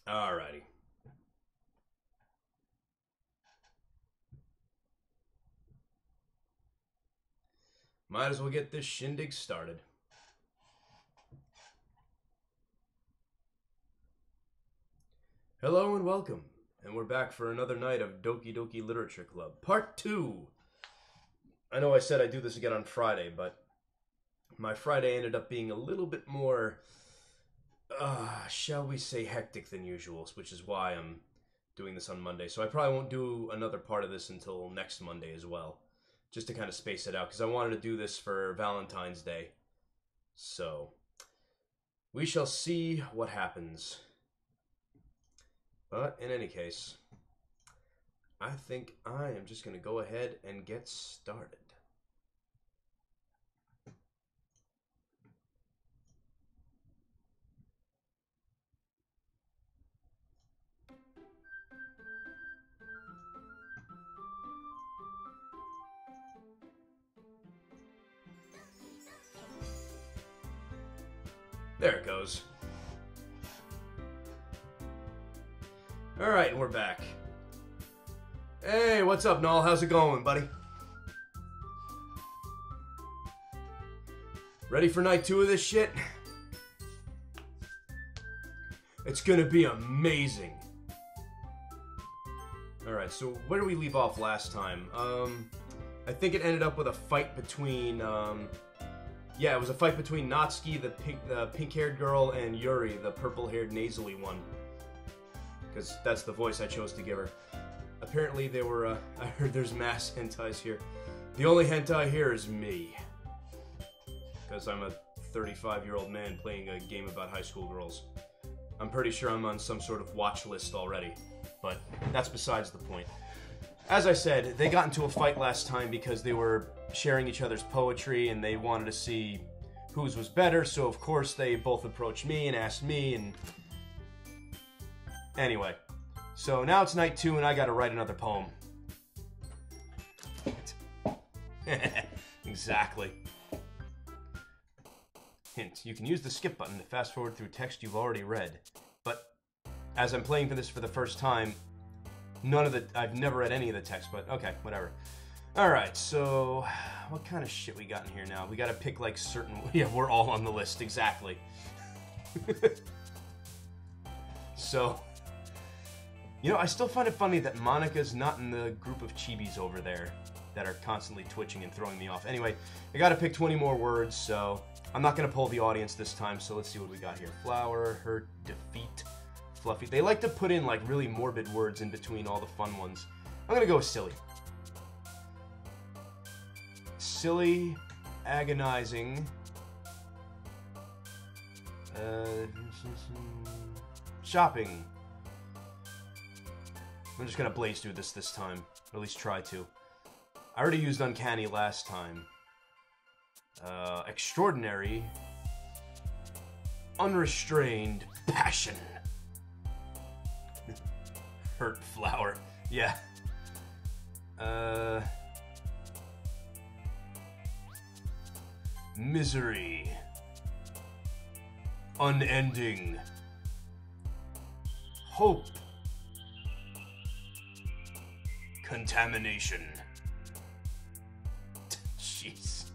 Alrighty. Might as well get this shindig started. Hello and welcome, and we're back for another night of Doki Doki Literature Club, Part 2. I know I said I'd do this again on Friday, but my Friday ended up being a little bit more, shall we say, hectic than usual, which is why I'm doing this on Monday. So I probably won't do another part of this until next Monday as well, just to kind of space it out, because I wanted to do this for Valentine's Day. So we shall see what happens. But in any case, I think I am just going to go ahead and get started. There it goes. Alright, we're back. Hey, what's up, Null? How's it going, buddy? Ready for night 2 of this shit? It's gonna be amazing. Alright, so where did we leave off last time? I think it ended up with a fight between, yeah, it was a fight between Natsuki, the pink-haired girl, and Yuri, the purple-haired nasally one. Because that's the voice I chose to give her. Apparently they were, I heard there's mass hentais here. The only hentai here is me. Because I'm a 35-year-old man playing a game about high school girls. I'm pretty sure I'm on some sort of watch list already. But that's besides the point. As I said, they got into a fight last time because they were sharing each other's poetry and they wanted to see whose was better, so of course they both approached me and asked me, and anyway, so now it's night 2 and I gotta write another poem. Exactly. Hint, you can use the skip button to fast forward through text you've already read, but as I'm playing for this for the first time, I've never read any of the text, but okay, whatever. Alright, so what kind of shit we got in here now? We gotta pick like certain, yeah, we're all on the list, exactly. So, you know, I still find it funny that Monica's not in the group of chibis over there that are constantly twitching and throwing me off. Anyway, I gotta pick 20 more words, so I'm not gonna poll the audience this time, so let's see what we got here. Flower, hurt, defeat, fluffy. They like to put in like really morbid words in between all the fun ones. I'm gonna go with silly. Silly, agonizing, shopping. I'm just gonna blaze through this time, or at least try to. I already used uncanny last time. Extraordinary, unrestrained passion. Hurt flower, yeah. Misery. Unending. Hope. Contamination. Jeez.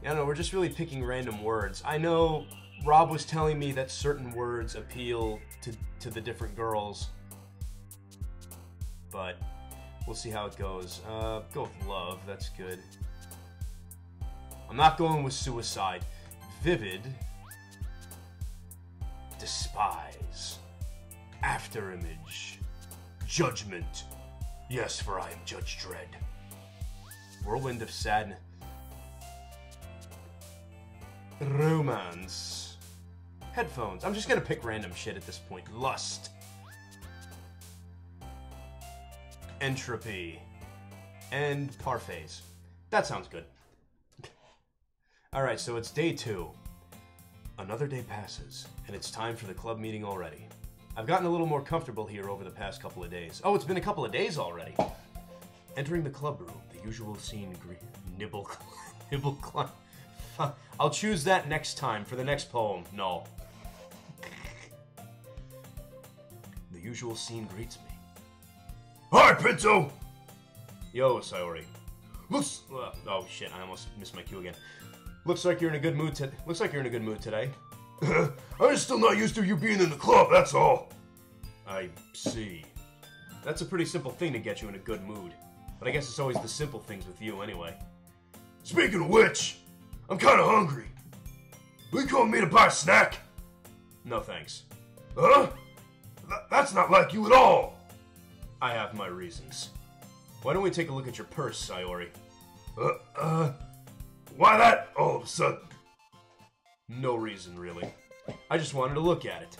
I don't know, we're just really picking random words. I know Rob was telling me that certain words appeal to the different girls, but we'll see how it goes. Go with love, that's good. I'm not going with suicide. Vivid. Despise. Afterimage. Judgment. Yes, for I am Judge Dredd. Whirlwind of sadness. Romance. Headphones. I'm just gonna pick random shit at this point. Lust. Entropy. And parfaits. That sounds good. Alright, so it's day 2. Another day passes, and it's time for the club meeting already. I've gotten a little more comfortable here over the past couple of days. Oh, it's been a couple of days already. Entering the club room, the usual scene, nibble, climb. I'll choose that next time for the next poem. No. usual scene greets me. Hi, Pinto! Yo, Sayori. Oh shit, I almost missed my cue again. Looks like you're in a good mood today. I'm just still not used to you being in the club, that's all. I see. That's a pretty simple thing to get you in a good mood. But I guess it's always the simple things with you anyway. Speaking of which, I'm kinda hungry. Will you come with me to buy a snack? No thanks. Huh? That's not like you at all. I have my reasons. Why don't we take a look at your purse, Sayori? Why that all of a sudden? No reason, really. I just wanted to look at it.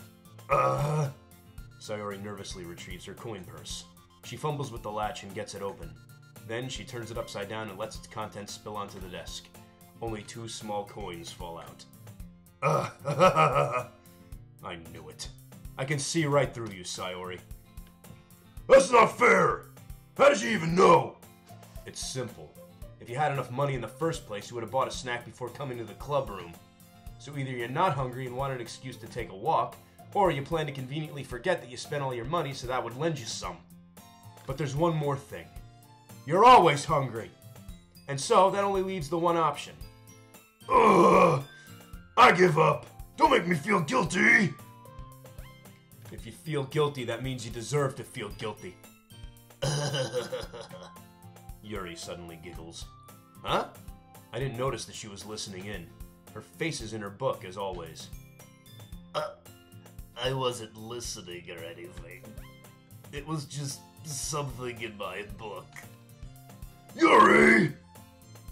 Sayori nervously retrieves her coin purse. She fumbles with the latch and gets it open. Then she turns it upside down and lets its contents spill onto the desk. Only 2 small coins fall out. I knew it. I can see right through you, Sayori. That's not fair! How did you even know? It's simple. If you had enough money in the first place, you would have bought a snack before coming to the club room. So either you're not hungry and want an excuse to take a walk, or you plan to conveniently forget that you spent all your money so that would lend you some. But there's one more thing. You're always hungry. And so, that only leaves the one option. I give up. Don't make me feel guilty. If you feel guilty, that means you deserve to feel guilty. Yuri suddenly giggles. Huh? I didn't notice that she was listening in. Her face is in her book, as always. I wasn't listening or anything. It was just something in my book. Yuri!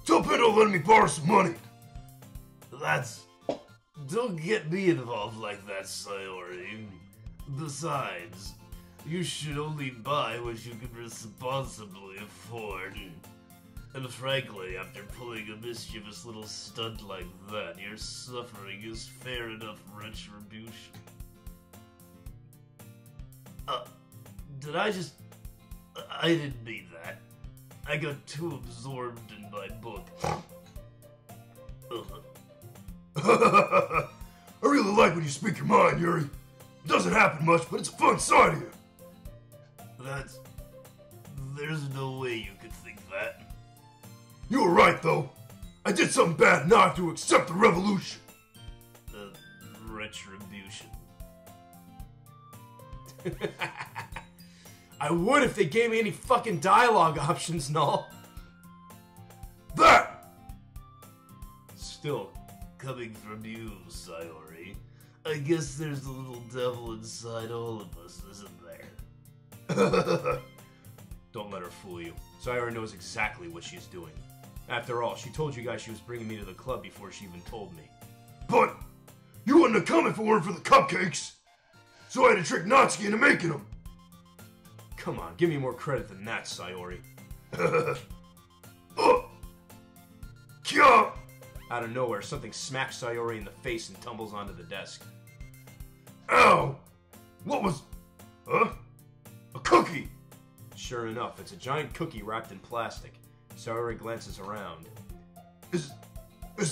Tell Pinto to let me borrow some money. Don't get me involved like that, Sayori. Besides, you should only buy what you can responsibly afford. And frankly, after pulling a mischievous little stunt like that, your suffering is fair enough retribution. I didn't mean that. I got too absorbed in my book. I really like when you speak your mind, Yuri. It doesn't happen much, but it's a fun side of you. There's no way you could think that. You were right, though. I did something bad, now I have to accept the revolution. Retribution. I would if they gave me any fucking dialogue options, Null. That! Still, coming from you, Sayori, I guess there's a little devil inside all of us, isn't there? Don't let her fool you. Sayori knows exactly what she's doing. After all, she told you guys she was bringing me to the club before she even told me. But you wouldn't have come if it weren't for the cupcakes. So I had to trick Natsuki into making them. Come on, give me more credit than that, Sayori. Kya! Out of nowhere, something smacks Sayori in the face and tumbles onto the desk. Ow! What was... Huh? A cookie! Sure enough, it's a giant cookie wrapped in plastic. Sayori glances around. Is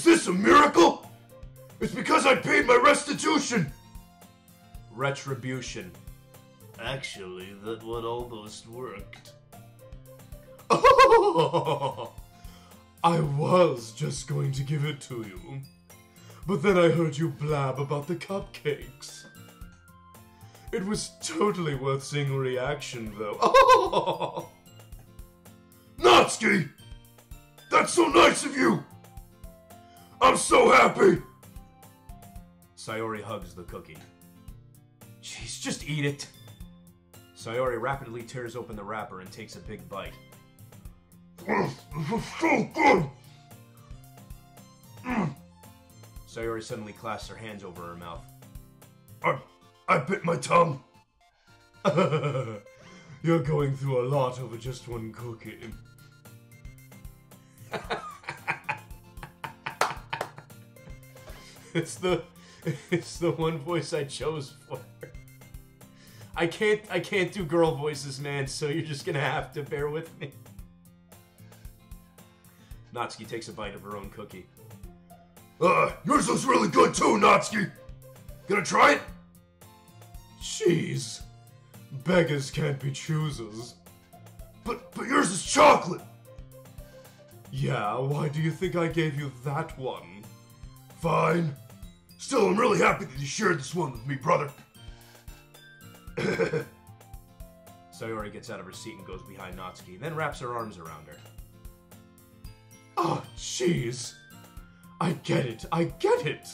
this a miracle? It's because I paid my restitution! Retribution. Actually, that one almost worked. Oh, I was just going to give it to you. But then I heard you blab about the cupcakes. It was totally worth seeing a reaction, though. Oh! Natsuki! That's so nice of you! I'm so happy! Sayori hugs the cookie. Jeez, just eat it. Sayori rapidly tears open the wrapper and takes a big bite. This is so good! Sayori suddenly clasps her hands over her mouth. I bit my tongue. You're going through a lot over just one cookie. It's the one voice I chose for. I can't do girl voices, man, so you're just gonna have to bear with me. Natsuki takes a bite of her own cookie. Yours looks really good too, Natsuki. Gonna try it? Jeez. Beggars can't be choosers. But yours is chocolate. Yeah, why do you think I gave you that one? Fine. Still, I'm really happy that you shared this one with me, brother. Sayori gets out of her seat and goes behind Natsuki, then wraps her arms around her. Oh, jeez. I get it. I get it.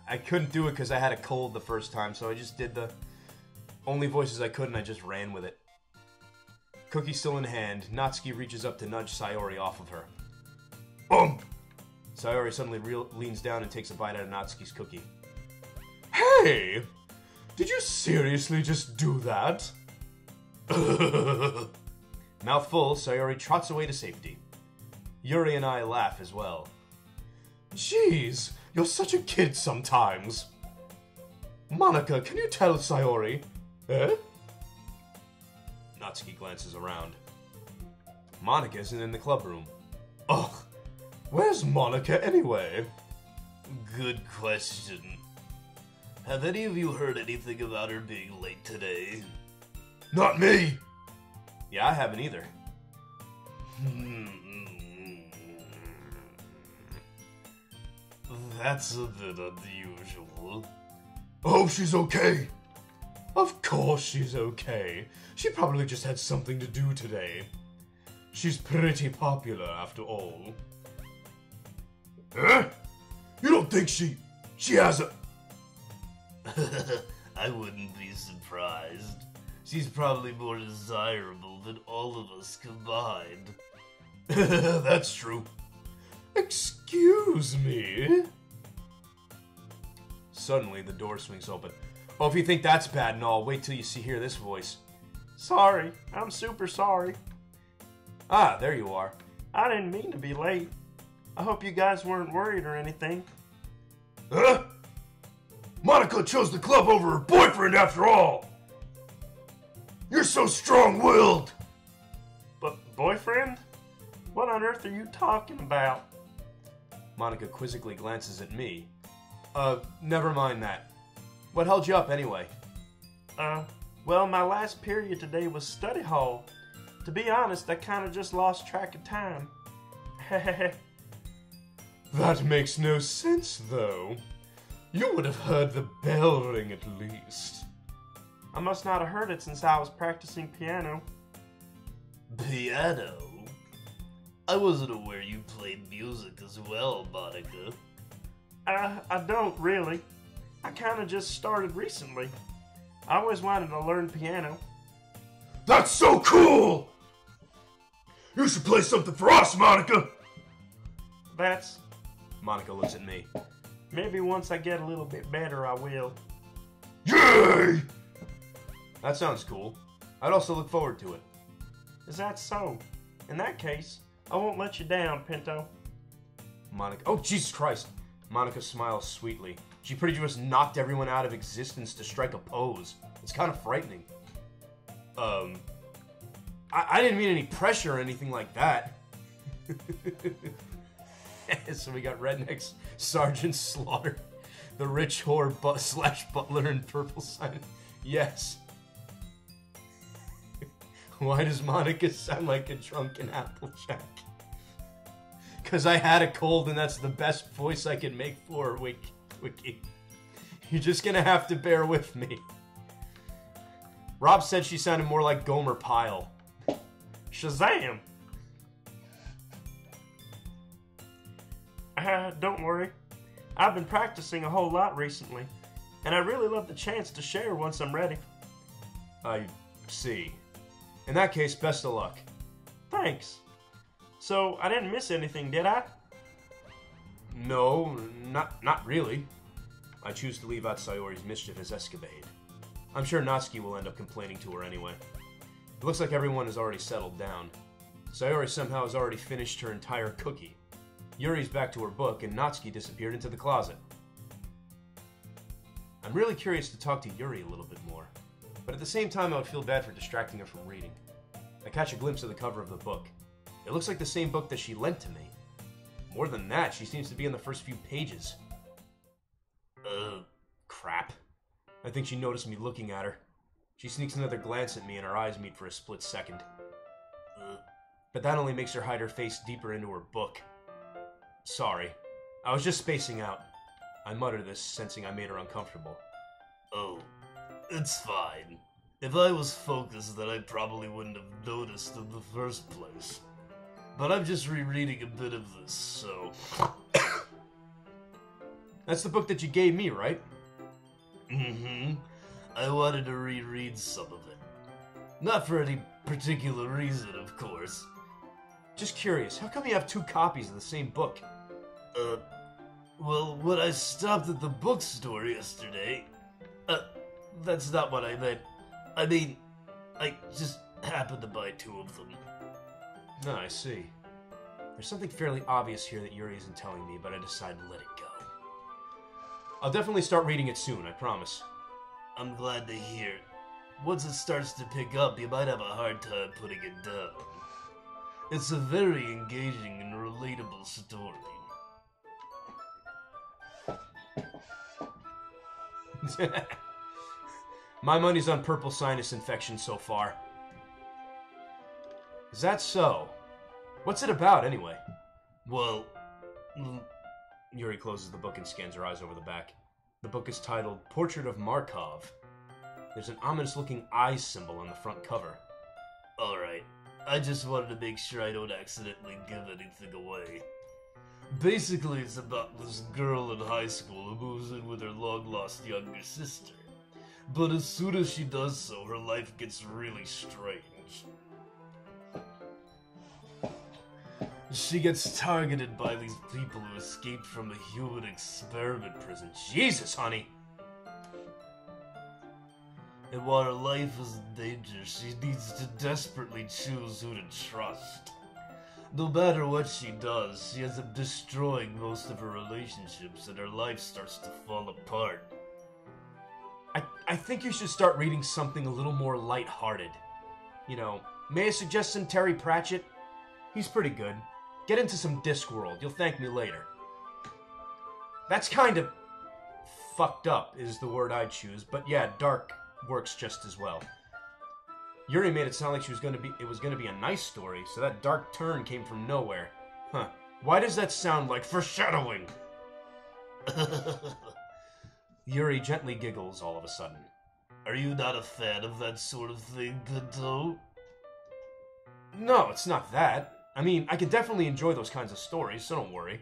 I couldn't do it because I had a cold the first time, so I just did the only voices I could and I just ran with it. Cookie still in hand, Natsuki reaches up to nudge Sayori off of her. Sayori suddenly leans down and takes a bite out of Natsuki's cookie. Hey! Did you seriously just do that? Mouth full, Sayori trots away to safety. Yuri and I laugh as well. Jeez, you're such a kid sometimes. Monika, can you tell Sayori? Eh? Natsuki glances around. Monika isn't in the club room. Ugh, where's Monika anyway? Good question. Have any of you heard anything about her being late today? Not me. Yeah, I haven't either. That's a bit unusual. I hope she's okay. Of course she's okay. She probably just had something to do today. She's pretty popular after all. Huh? You don't think she has a... I wouldn't be surprised. She's probably more desirable than all of us combined. That's true. Excuse me? Suddenly, the door swings open. Oh, if you think that's bad and all, wait till you hear this voice. Sorry, I'm super sorry. Ah, there you are. I didn't mean to be late. I hope you guys weren't worried or anything. Huh? Monika chose the club over her boyfriend after all. You're so strong-willed. But boyfriend? What on earth are you talking about? Monika quizzically glances at me. Never mind that. What held you up anyway? Well, my last period today was study hall. To be honest, I kind of just lost track of time. That makes no sense, though. You would have heard the bell ring at least. I must not have heard it since I was practicing piano. Piano? I wasn't aware you played music as well, Monika. I don't really. I kind of just started recently. I always wanted to learn piano. That's so cool! You should play something for us, Monika! That's... Monika looks at me. Maybe once I get a little bit better, I will. Yay! That sounds cool. I'd also look forward to it. Is that so? In that case, I won't let you down, Pinto. Monika... Oh, Jesus Christ! Monika smiles sweetly. She pretty much knocked everyone out of existence to strike a pose. It's kind of frightening. I didn't mean any pressure or anything like that. So we got Redneck's Sergeant Slaughter, the rich whore / butler in purple sign. Yes. Why does Monika sound like a drunken Applejack? Because I had a cold and that's the best voice I can make for her, Wiki. You're just gonna have to bear with me. Rob said she sounded more like Gomer Pyle. Shazam! Don't worry. I've been practicing a whole lot recently, and I really love the chance to share once I'm ready. I see. In that case, best of luck. Thanks. So, I didn't miss anything, did I? No, not really. I choose to leave out Sayori's mischievous escapade. I'm sure Natsuki will end up complaining to her anyway. It looks like everyone has already settled down. Sayori somehow has already finished her entire cookie. Yuri's back to her book, and Natsuki disappeared into the closet. I'm really curious to talk to Yuri a little bit more. but at the same time I would feel bad for distracting her from reading. I catch a glimpse of the cover of the book. It looks like the same book that she lent to me. More than that, she seems to be in the first few pages. Crap. I think she noticed me looking at her. She sneaks another glance at me and our eyes meet for a split second. But that only makes her hide her face deeper into her book. Sorry. I was just spacing out. I mutter this, sensing I made her uncomfortable. Oh, it's fine. If I was focused, then I probably wouldn't have noticed in the first place. But I'm just rereading a bit of this, so... That's the book that you gave me, right? Mm-hmm. I wanted to reread some of it. Not for any particular reason, of course. Just curious, how come you have 2 copies of the same book? Well, when I stopped at the bookstore yesterday... that's not what I meant. I mean, I just happened to buy 2 of them. No, I see. There's something fairly obvious here that Yuri isn't telling me, but I decided to let it go. I'll definitely start reading it soon, I promise. I'm glad to hear it. Once it starts to pick up, you might have a hard time putting it down. It's a very engaging and relatable story. My money's on purple sinus infection so far. Is that so? What's it about, anyway? Well... Yuri closes the book and scans her eyes over the back. The book is titled Portrait of Markov. There's an ominous-looking eye symbol on the front cover. Alright, I just wanted to make sure I don't accidentally give anything away. Basically, it's about this girl in high school who moves in with her long-lost younger sister. But as soon as she does so, her life gets really strange. She gets targeted by these people who escaped from a human experiment prison. Jesus, honey! And while her life is in danger, she needs to desperately choose who to trust. No matter what she does, she ends up destroying most of her relationships and her life starts to fall apart. I think you should start reading something a little more lighthearted. You know, may I suggest some Terry Pratchett? He's pretty good. Get into some Discworld. You'll thank me later. That's kind of fucked up is the word I'd choose, but yeah, dark works just as well. Yuri made it sound like it was gonna be a nice story, so that dark turn came from nowhere. Huh. Why does that sound like foreshadowing? Yuri gently giggles all of a sudden. Are you not a fan of that sort of thing, Pinto? No, it's not that. I mean, I can definitely enjoy those kinds of stories, so don't worry.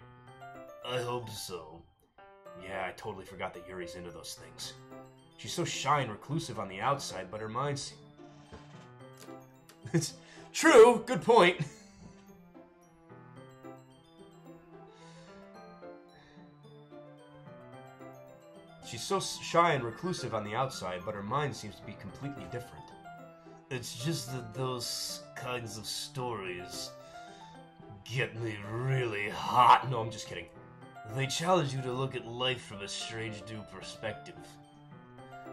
I hope so. Yeah, I totally forgot that Yuri's into those things. She's so shy and reclusive on the outside, but her mind's... It's true, good point. She's so shy and reclusive on the outside, but her mind seems to be completely different. It's just that those kinds of stories get me really hot. No, I'm just kidding. They challenge you to look at life from a strange new perspective.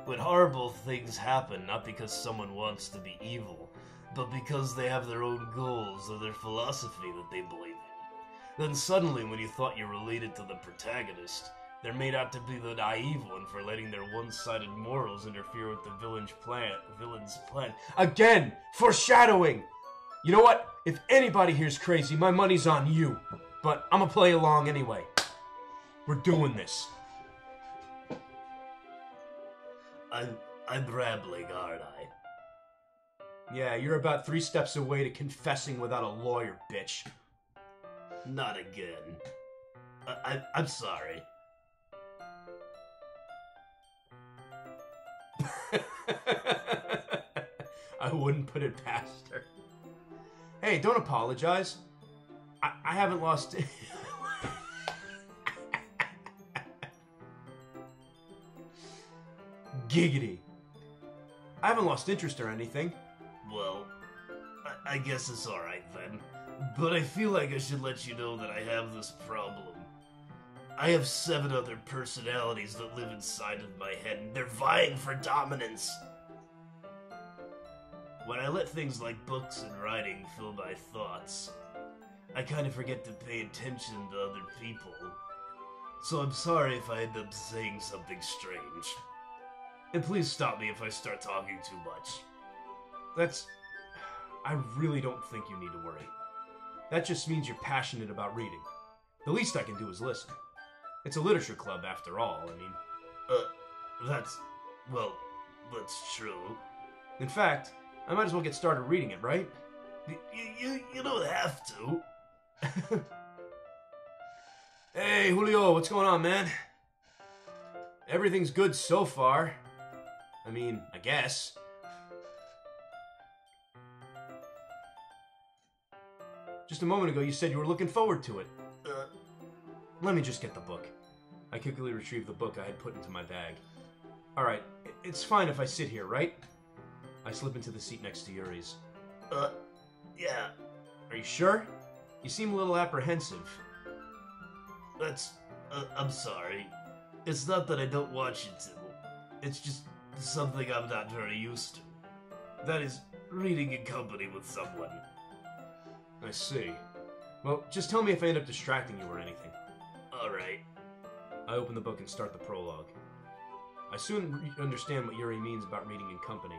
When horrible things happen, not because someone wants to be evil, but because they have their own goals or their philosophy that they believe in. Then suddenly, when you thought you related to the protagonist, they're made out to be the naive one for letting their one-sided morals interfere with the villain's plan. Again! Foreshadowing! You know what? If anybody here's crazy, my money's on you. But I'm gonna play along anyway. We're doing this. I'm rambling, aren't I? Yeah, you're about 3 steps away to confessing without a lawyer, bitch. Not again. I'm sorry. I wouldn't put it past her. Hey, don't apologize. I haven't lost... Giggity. I haven't lost interest or anything. Well, I guess it's alright then. But I feel like I should let you know that I have this problem. I have 7 other personalities that live inside of my head, and they're vying for dominance. when I let things like books and writing fill my thoughts, I kind of forget to pay attention to other people. So I'm sorry if I end up saying something strange. And please stop me if I start talking too much. I really don't think you need to worry. That just means you're passionate about reading. The least I can do is listen. It's a literature club, after all, I mean. That's true. In fact, I might as well get started reading it, right? You don't have to. Hey, Julio, what's going on, man? Everything's good so far. I mean, I guess. Just a moment ago, you said you were looking forward to it. Let me just get the book. I quickly retrieved the book I had put into my bag. Alright, it's fine if I sit here, right? I slip into the seat next to Yuri's. Yeah. Are you sure? You seem a little apprehensive. I'm sorry. It's not that I don't want you to. It's just something I'm not very used to. That is, reading in company with someone. I see. Well, just tell me if I end up distracting you or anything. Alright. I open the book and start the prologue. I soon understand what Yuri means about reading in company.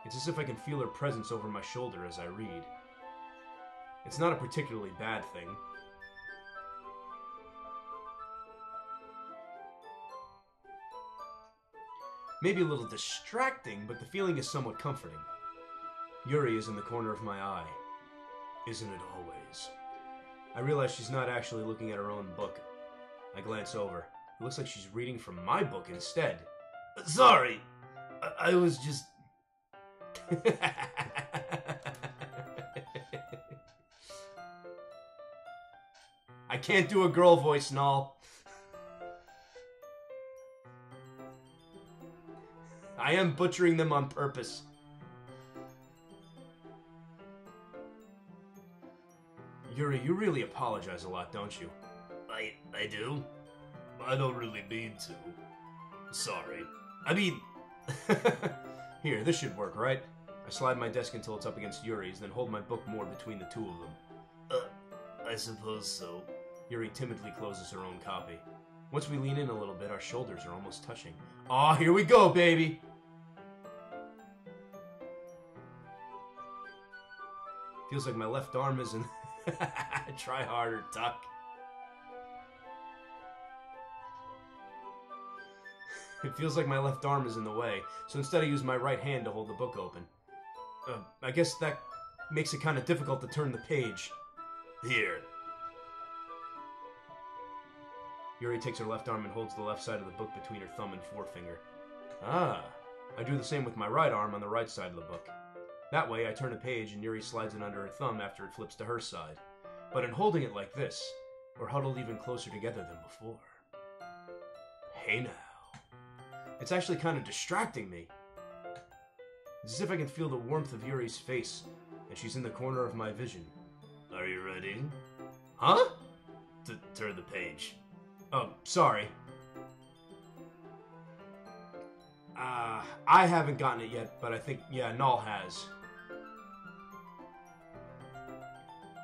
It's as if I can feel her presence over my shoulder as I read. It's not a particularly bad thing. Maybe a little distracting, but the feeling is somewhat comforting. Yuri is in the corner of my eye. Isn't it always? I realize she's not actually looking at her own book. I glance over. It looks like she's reading from my book instead. Sorry! I was just... I can't do a girl voice, Null. I am butchering them on purpose. Yuri, you really apologize a lot, don't you? I do? I don't really mean to. Sorry. I mean... Here, this should work, right? I slide my desk until it's up against Yuri's, then hold my book more between the two of them. I suppose so. Yuri timidly closes her own copy. Once we lean in a little bit, our shoulders are almost touching. Aw, here we go, baby! Feels like my left arm is in... Try harder, Tuck. It feels like my left arm is in the way, so instead I use my right hand to hold the book open. I guess that makes it kind of difficult to turn the page. Here. Yuri takes her left arm and holds the left side of the book between her thumb and forefinger. Ah, I do the same with my right arm on the right side of the book. That way, I turn a page and Yuri slides it under her thumb after it flips to her side. But in holding it like this, we're huddled even closer together than before. Hey now. It's actually kind of distracting me. It's as if I can feel the warmth of Yuri's face, and she's in the corner of my vision. Are you ready? Huh? To turn the page. Oh, sorry. I haven't gotten it yet, but I think, yeah, Null has.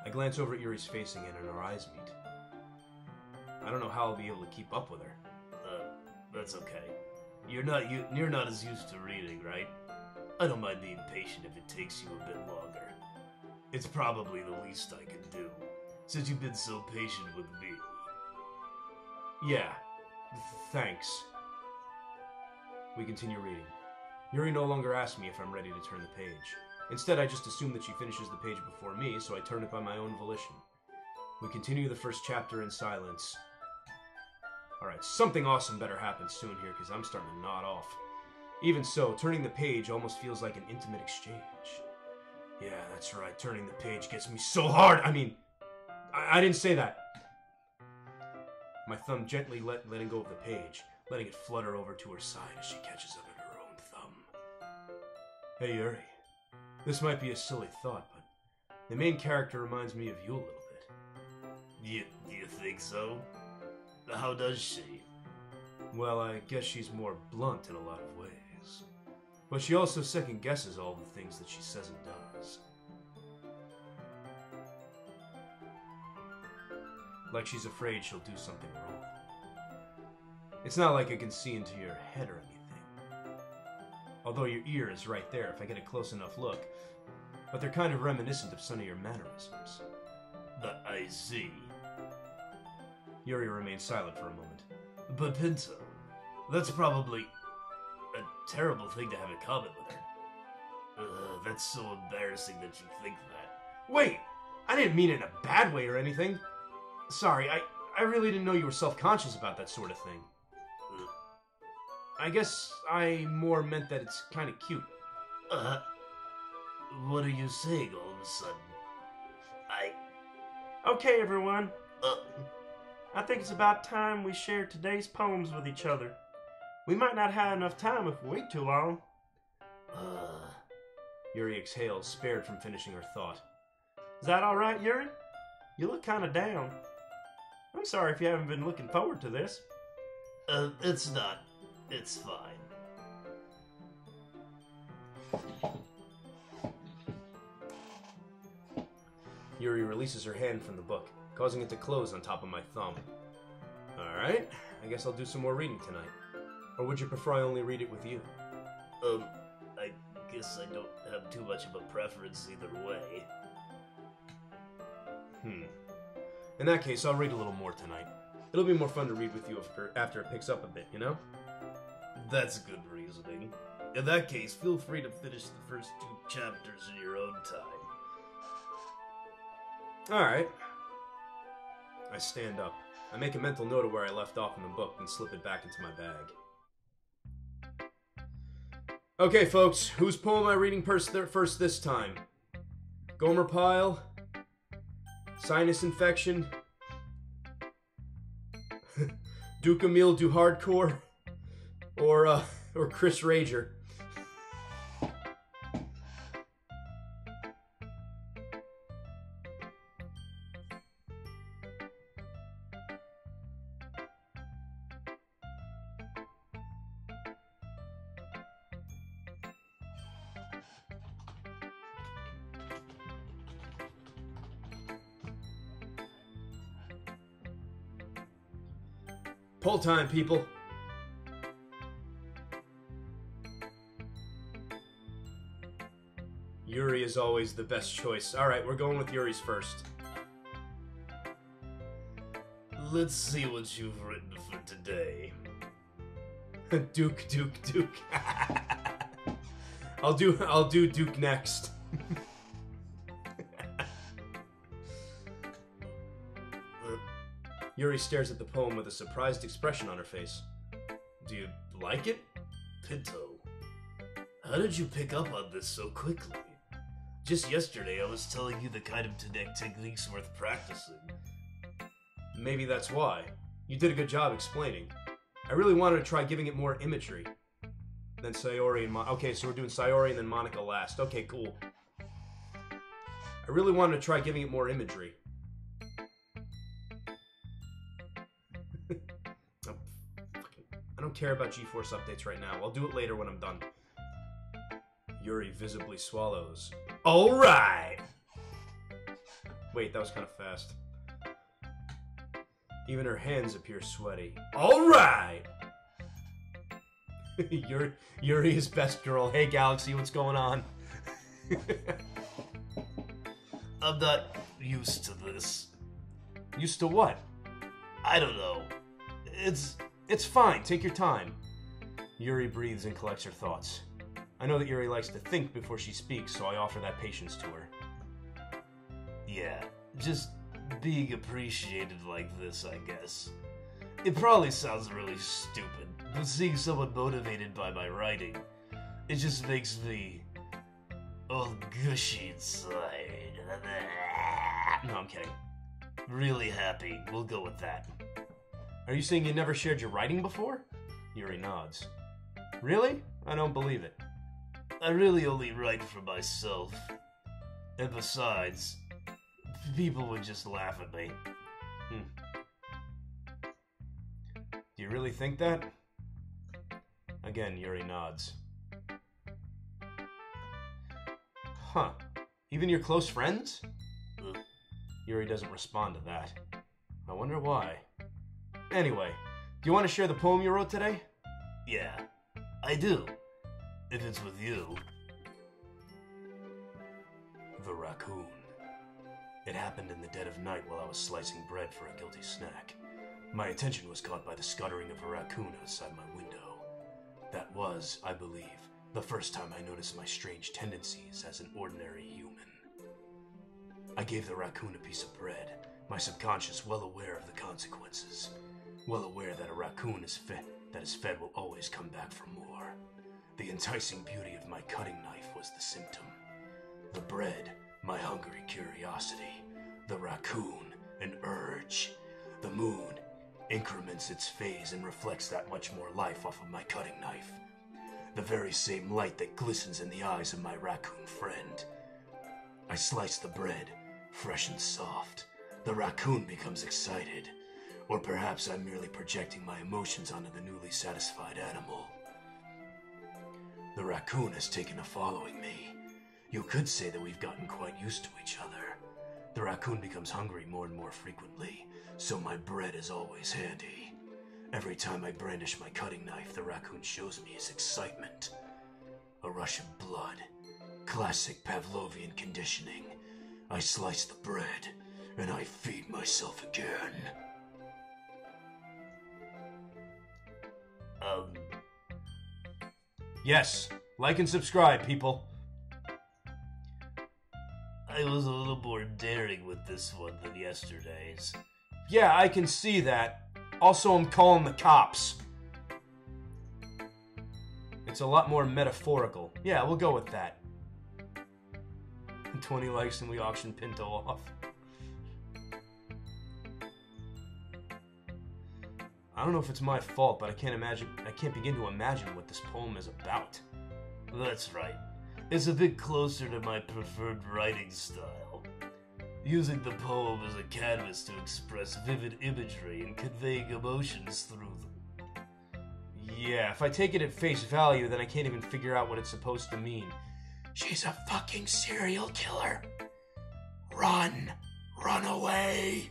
I glance over at Yuri's face again, and our eyes meet. I don't know how I'll be able to keep up with her. That's okay. You're not as used to reading, right? I don't mind being patient if it takes you a bit longer. It's probably the least I can do, since you've been so patient with me. Yeah, thanks. We continue reading. Yuri no longer asks me if I'm ready to turn the page. Instead, I just assume that she finishes the page before me, so I turn it by my own volition. We continue the first chapter in silence. Alright, something awesome better happen soon here, because I'm starting to nod off. Even so, turning the page almost feels like an intimate exchange. Yeah, that's right, turning the page gets me so hard! I mean, I didn't say that. My thumb gently letting go of the page, letting it flutter over to her side as she catches up in her own thumb. Hey, Yuri. This might be a silly thought, but the main character reminds me of you a little bit. Do you think so? How does she? Well, I guess she's more blunt in a lot of ways. But she also second guesses all the things that she says and does. Like she's afraid she'll do something wrong. It's not like I can see into your head or anything. Although your ear is right there if I get a close enough look. But they're kind of reminiscent of some of your mannerisms. I see. Yuri remained silent for a moment. But Pinto, that's probably a terrible thing to have in common with her. That's so embarrassing that you think that. Wait! I didn't mean it in a bad way or anything. Sorry, I really didn't know you were self-conscious about that sort of thing. I guess I more meant that it's kind of cute. What are you saying all of a sudden? Okay, everyone. I think it's about time we share today's poems with each other. We might not have enough time if we wait too long. Yuri exhaled, spared from finishing her thought. Is that alright, Yuri? You look kind of down. I'm sorry if you haven't been looking forward to this. It's not. It's fine. Yuri releases her hand from the book, causing it to close on top of my thumb. Alright, I guess I'll do some more reading tonight. Or would you prefer I only read it with you? I guess I don't have too much of a preference either way. In that case, I'll read a little more tonight. It'll be more fun to read with you after it picks up a bit, you know? That's good reasoning. In that case, feel free to finish the first 2 chapters in your own time. Alright. I stand up. I make a mental note of where I left off in the book and slip it back into my bag. Okay, folks, whose poem am I reading first this time? Gomer Pyle? Sinus infection? Duke Emile do hardcore? Or Chris Rager? Poll time, people. Yuri is always the best choice. Alright, we're going with Yuri's first. Let's see what you've written for today. Duke. I'll do Duke next. Yuri stares at the poem with a surprised expression on her face. Do you like it? Pinto, how did you pick up on this so quickly? Just yesterday I was telling you the kind of techniques worth practicing. Maybe that's why. You did a good job explaining. I really wanted to try giving it more imagery. Then Sayori and okay, so we're doing Sayori and then Monica last. Okay, cool. I really wanted to try giving it more imagery. I don't care about GeForce updates right now. I'll do it later when I'm done. Yuri visibly swallows. Alright! Wait, that was kind of fast. Even her hands appear sweaty. Alright! Yuri is best girl. Hey Galaxy, what's going on? I'm not used to this. Used to what? I don't know. It's fine, take your time. Yuri breathes and collects her thoughts. I know that Yuri likes to think before she speaks, so I offer that patience to her. Yeah, just being appreciated like this, I guess. It probably sounds really stupid, but seeing someone motivated by my writing, it just makes me all gushy inside. No, I'm kidding. Really happy. We'll go with that. Are you saying you never shared your writing before? Yuri nods. Really? I don't believe it. I really only write for myself. And besides, people would just laugh at me. Do you really think that? Again, Yuri nods. Huh. Even your close friends? Yuri doesn't respond to that. I wonder why. Anyway, do you want to share the poem you wrote today? Yeah, I do. If it's with you. The Raccoon. It happened in the dead of night while I was slicing bread for a guilty snack. My attention was caught by the scuttering of a raccoon outside my window. That was, I believe, the first time I noticed my strange tendencies as an ordinary human. I gave the raccoon a piece of bread, my subconscious well aware of the consequences. Well aware that a raccoon that is fed will always come back for more. The enticing beauty of my cutting knife was the symptom. The bread, my hungry curiosity. The raccoon, an urge. The moon increments its phase and reflects that much more life off of my cutting knife. The very same light that glistens in the eyes of my raccoon friend. I slice the bread, fresh and soft. The raccoon becomes excited. Or perhaps I'm merely projecting my emotions onto the newly satisfied animal. The raccoon has taken to following me. You could say that we've gotten quite used to each other. The raccoon becomes hungry more and more frequently, so my bread is always handy. Every time I brandish my cutting knife, the raccoon shows me his excitement. A rush of blood. Classic Pavlovian conditioning. I slice the bread, and I feed myself again. Yes, like and subscribe, people. I was a little more daring with this one than yesterday's. Yeah, I can see that. Also, I'm calling the cops. It's a lot more metaphorical. Yeah, we'll go with that. 20 likes and we auction Pinto off. I don't know if it's my fault, but I can't begin to imagine what this poem is about. That's right. It's a bit closer to my preferred writing style. Using the poem as a canvas to express vivid imagery and conveying emotions through them. Yeah, if I take it at face value, then I can't even figure out what it's supposed to mean. She's a fucking serial killer. Run! Run away!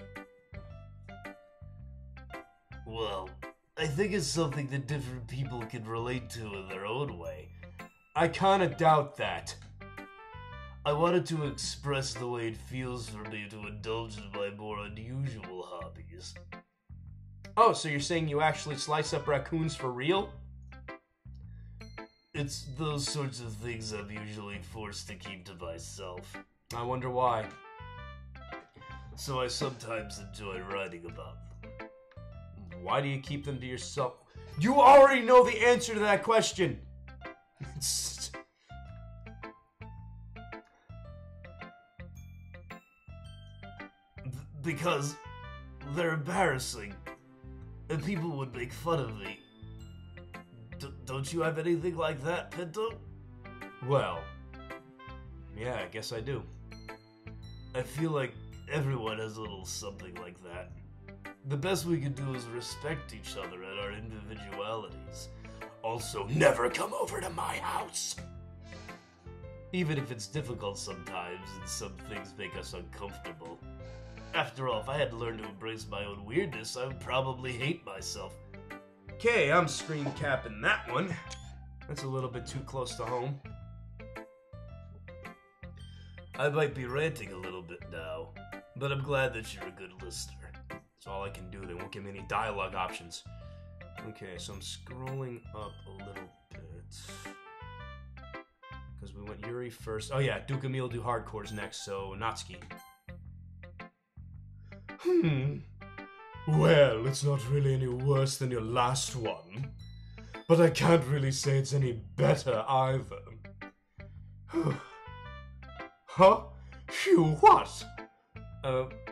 Well, I think it's something that different people can relate to in their own way. I kinda doubt that. I wanted to express the way it feels for me to indulge in my more unusual hobbies. Oh, so you're saying you actually slice up raccoons for real? It's those sorts of things I'm usually forced to keep to myself. I wonder why. So I sometimes enjoy writing about them. Why do you keep them to yourself? You already know the answer to that question! Because they're embarrassing, and people would make fun of me. Don't you have anything like that, Pinto? Well, yeah, I guess I do. I feel like everyone has a little something like that. The best we can do is respect each other and our individualities. Also, never come over to my house! Even if it's difficult sometimes and some things make us uncomfortable. After all, if I had learned to embrace my own weirdness, I would probably hate myself. Okay, I'm screen capping that one. That's a little bit too close to home. I might be ranting a little bit now, but I'm glad that you're a good listener. That's all I can do. They won't give me any dialogue options. Okay, so I'm scrolling up a little bit. Because we went Yuri first. Oh yeah, Duke Emil do hardcores next, so Natsuki. Well, it's not really any worse than your last one. But I can't really say it's any better either. Huh? Phew, what?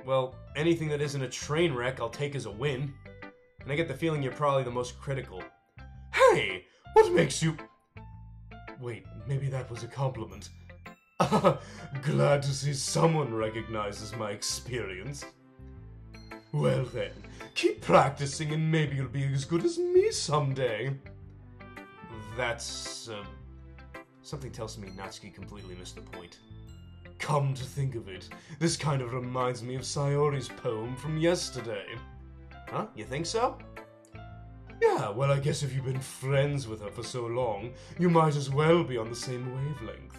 Well, anything that isn't a train wreck I'll take as a win. And I get the feeling you're probably the most critical. Hey! What makes you... Wait, maybe that was a compliment. Glad to see someone recognizes my experience. Well then, keep practicing and maybe you'll be as good as me someday. That's, Something tells me Natsuki completely missed the point. Come to think of it, this kind of reminds me of Sayori's poem from yesterday. Huh? You think so? Yeah, well, I guess if you've been friends with her for so long, you might as well be on the same wavelength.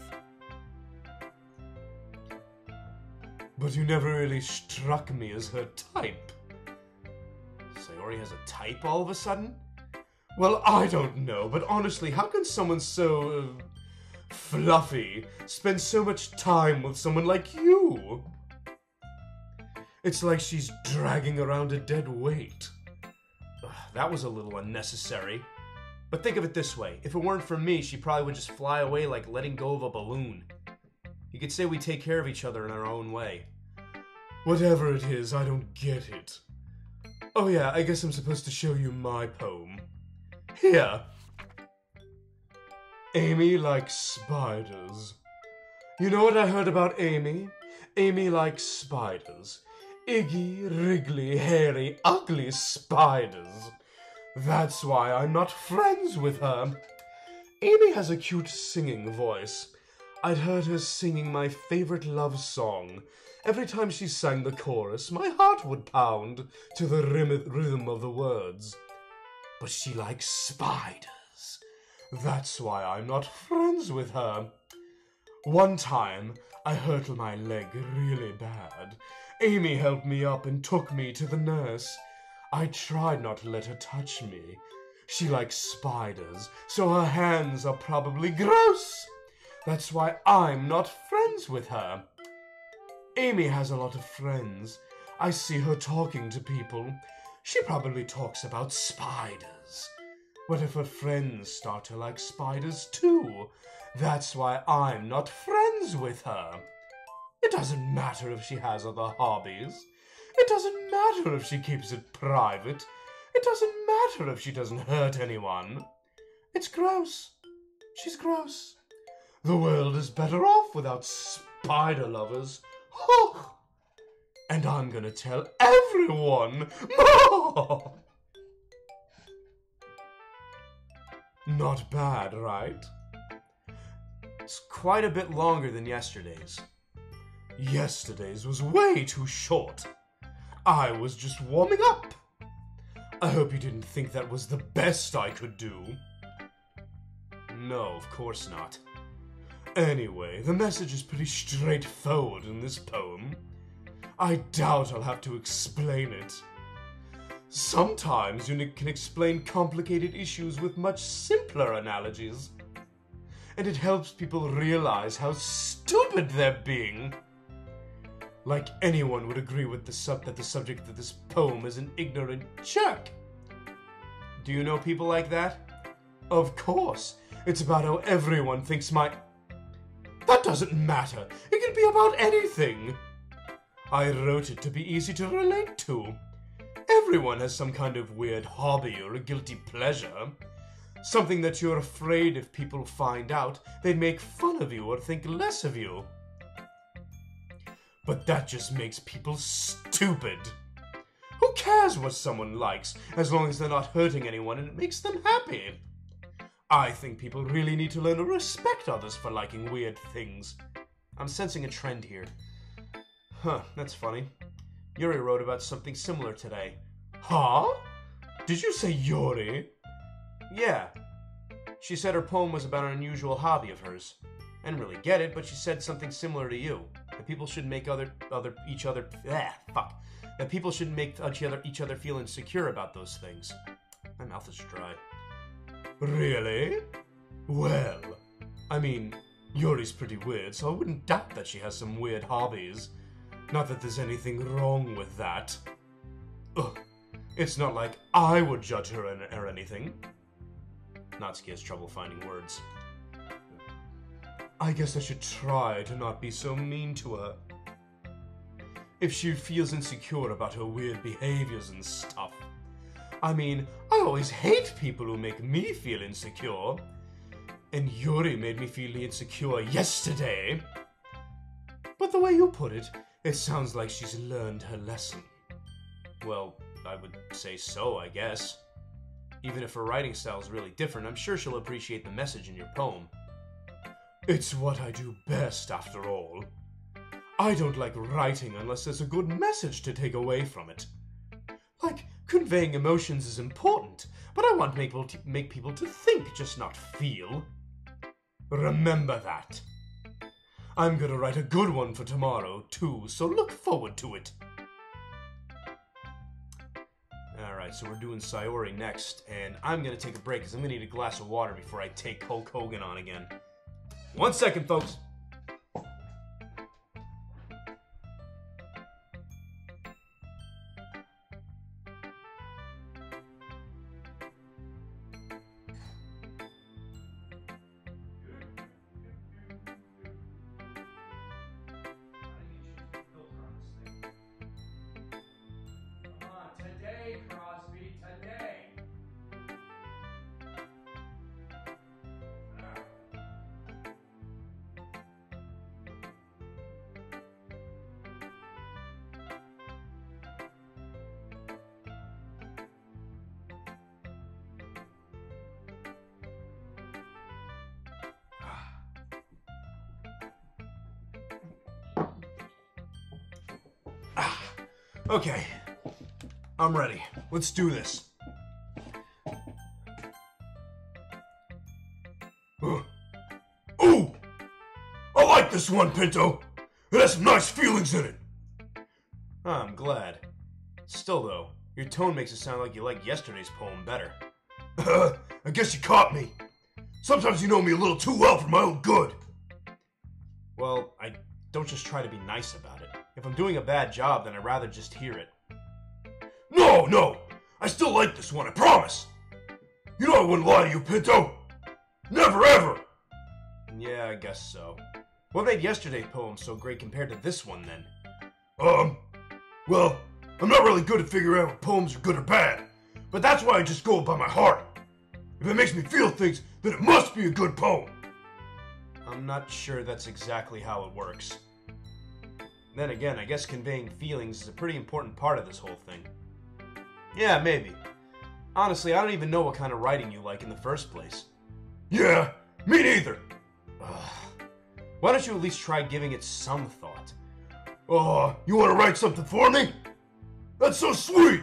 But you never really struck me as her type. Sayori has a type all of a sudden? Well, I don't know, but honestly, how can someone so, fluffy spend so much time with someone like you? It's like she's dragging around a dead weight. Ugh, that was a little unnecessary. But think of it this way. If it weren't for me, she probably would just fly away like letting go of a balloon. You could say we take care of each other in our own way. Whatever it is, I don't get it. Oh yeah, I guess I'm supposed to show you my poem. Here. Amy likes spiders. You know what I heard about Amy? Amy likes spiders. Iggy, wriggly, hairy, ugly spiders. That's why I'm not friends with her. Amy has a cute singing voice. I'd heard her singing my favorite love song. Every time she sang the chorus, my heart would pound to the rhythm of the words. But she likes spiders. That's why I'm not friends with her. One time, I hurt my leg really bad. Amy helped me up and took me to the nurse. I tried not to let her touch me. She likes spiders, so her hands are probably gross. That's why I'm not friends with her. Amy has a lot of friends. I see her talking to people. She probably talks about spiders. What if her friends start to like spiders too? That's why I'm not friends with her. It doesn't matter if she has other hobbies. It doesn't matter if she keeps it private. It doesn't matter if she doesn't hurt anyone. It's gross. She's gross. The world is better off without spider lovers. And I'm gonna tell everyone. Not bad, right? It's quite a bit longer than yesterday's. Yesterday's was way too short. I was just warming up. I hope you didn't think that was the best I could do. No, of course not. Anyway, the message is pretty straightforward in this poem. I doubt I'll have to explain it. Sometimes you can explain complicated issues with much simpler analogies. And it helps people realize how stupid they're being. Like anyone would agree with that the subject of this poem is an ignorant jerk. Do you know people like that? Of course. It's about how everyone thinks That doesn't matter. It can be about anything. I wrote it to be easy to relate to. Everyone has some kind of weird hobby or a guilty pleasure. Something that you're afraid if people find out, they'd make fun of you or think less of you. But that just makes people stupid. Who cares what someone likes, as long as they're not hurting anyone and it makes them happy? I think people really need to learn to respect others for liking weird things. I'm sensing a trend here. Huh, that's funny. Yuri wrote about something similar today. Huh? Did you say Yuri? Yeah. She said her poem was about an unusual hobby of hers. I didn't really get it, but she said something similar to you. That people should make that people should make each other feel insecure about those things. My mouth is dry. Really? Well, I mean, Yuri's pretty weird, so I wouldn't doubt that she has some weird hobbies. Not that there's anything wrong with that. Ugh. It's not like I would judge her or anything. Natsuki has trouble finding words. I guess I should try to not be so mean to her. If she feels insecure about her weird behaviors and stuff. I mean, I always hate people who make me feel insecure. And Yuri made me feel insecure yesterday. But the way you put it, it sounds like she's learned her lesson. Well, I would say so, I guess. Even if her writing style is really different, I'm sure she'll appreciate the message in your poem. It's what I do best, after all. I don't like writing unless there's a good message to take away from it. Like, conveying emotions is important, but I want to make people to think, just not feel. Remember that. I'm gonna write a good one for tomorrow, too, so look forward to it. Alright, so we're doing Sayori next, and I'm gonna take a break because I'm gonna need a glass of water before I take Hulk Hogan on again. 1 second, folks. Okay, I'm ready. Let's do this. Ooh! I like this one, Pinto. It has some nice feelings in it. I'm glad. Still, though, your tone makes it sound like you like yesterday's poem better. I guess you caught me. Sometimes you know me a little too well for my own good. Well, I don't just try to be nice about it. If I'm doing a bad job, then I'd rather just hear it. No! I still like this one, I promise. You know I wouldn't lie to you, Pinto. Never ever! Yeah, I guess so. What made yesterday's poem so great compared to this one, then? Well, I'm not really good at figuring out if poems are good or bad, but that's why I just go by my heart. If it makes me feel things, then it must be a good poem. I'm not sure that's exactly how it works. Then again, I guess conveying feelings is a pretty important part of this whole thing. Yeah, maybe. Honestly, I don't even know what kind of writing you like in the first place. Yeah, me neither. Why don't you at least try giving it some thought? Oh, you want to write something for me? That's so sweet!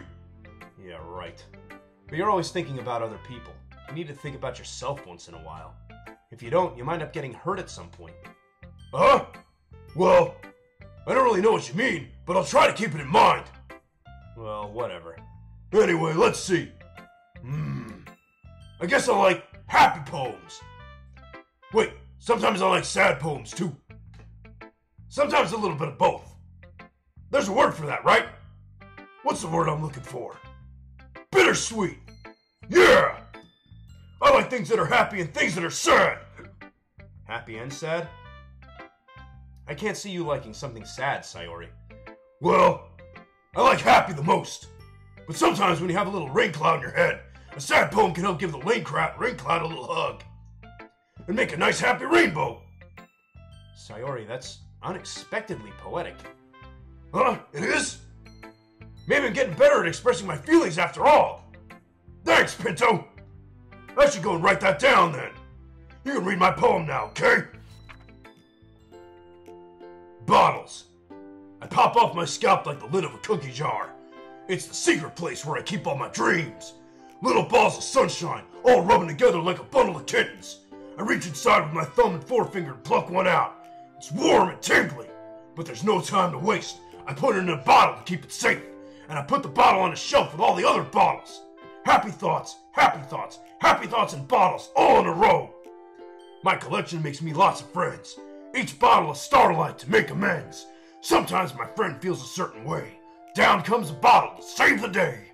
Yeah, right. But you're always thinking about other people. You need to think about yourself once in a while. If you don't, you might end up getting hurt at some point. Huh? Well, I don't really know what you mean, but I'll try to keep it in mind. Well, whatever. Anyway, let's see. I guess I like happy poems. Wait, sometimes I like sad poems too. Sometimes a little bit of both. There's a word for that, right? What's the word I'm looking for? Bittersweet. Yeah! I like things that are happy and things that are sad. Happy and sad? I can't see you liking something sad, Sayori. Well, I like happy the most. But sometimes when you have a little rain cloud in your head, a sad poem can help give the rain cloud a little hug. And make a nice happy rainbow. Sayori, that's unexpectedly poetic. Huh? It is? Maybe I'm getting better at expressing my feelings after all. Thanks, Pinto. I should go and write that down then. You can read my poem now, okay? Bottles. I pop off my scalp like the lid of a cookie jar. It's the secret place where I keep all my dreams. Little balls of sunshine, all rubbing together like a bundle of kittens. I reach inside with my thumb and forefinger and pluck one out. It's warm and tingly, but there's no time to waste. I put it in a bottle to keep it safe, and I put the bottle on a shelf with all the other bottles. Happy thoughts, happy thoughts, happy thoughts in bottles, all in a row. My collection makes me lots of friends. Each bottle a starlight to make amends. Sometimes my friend feels a certain way. Down comes a bottle to save the day.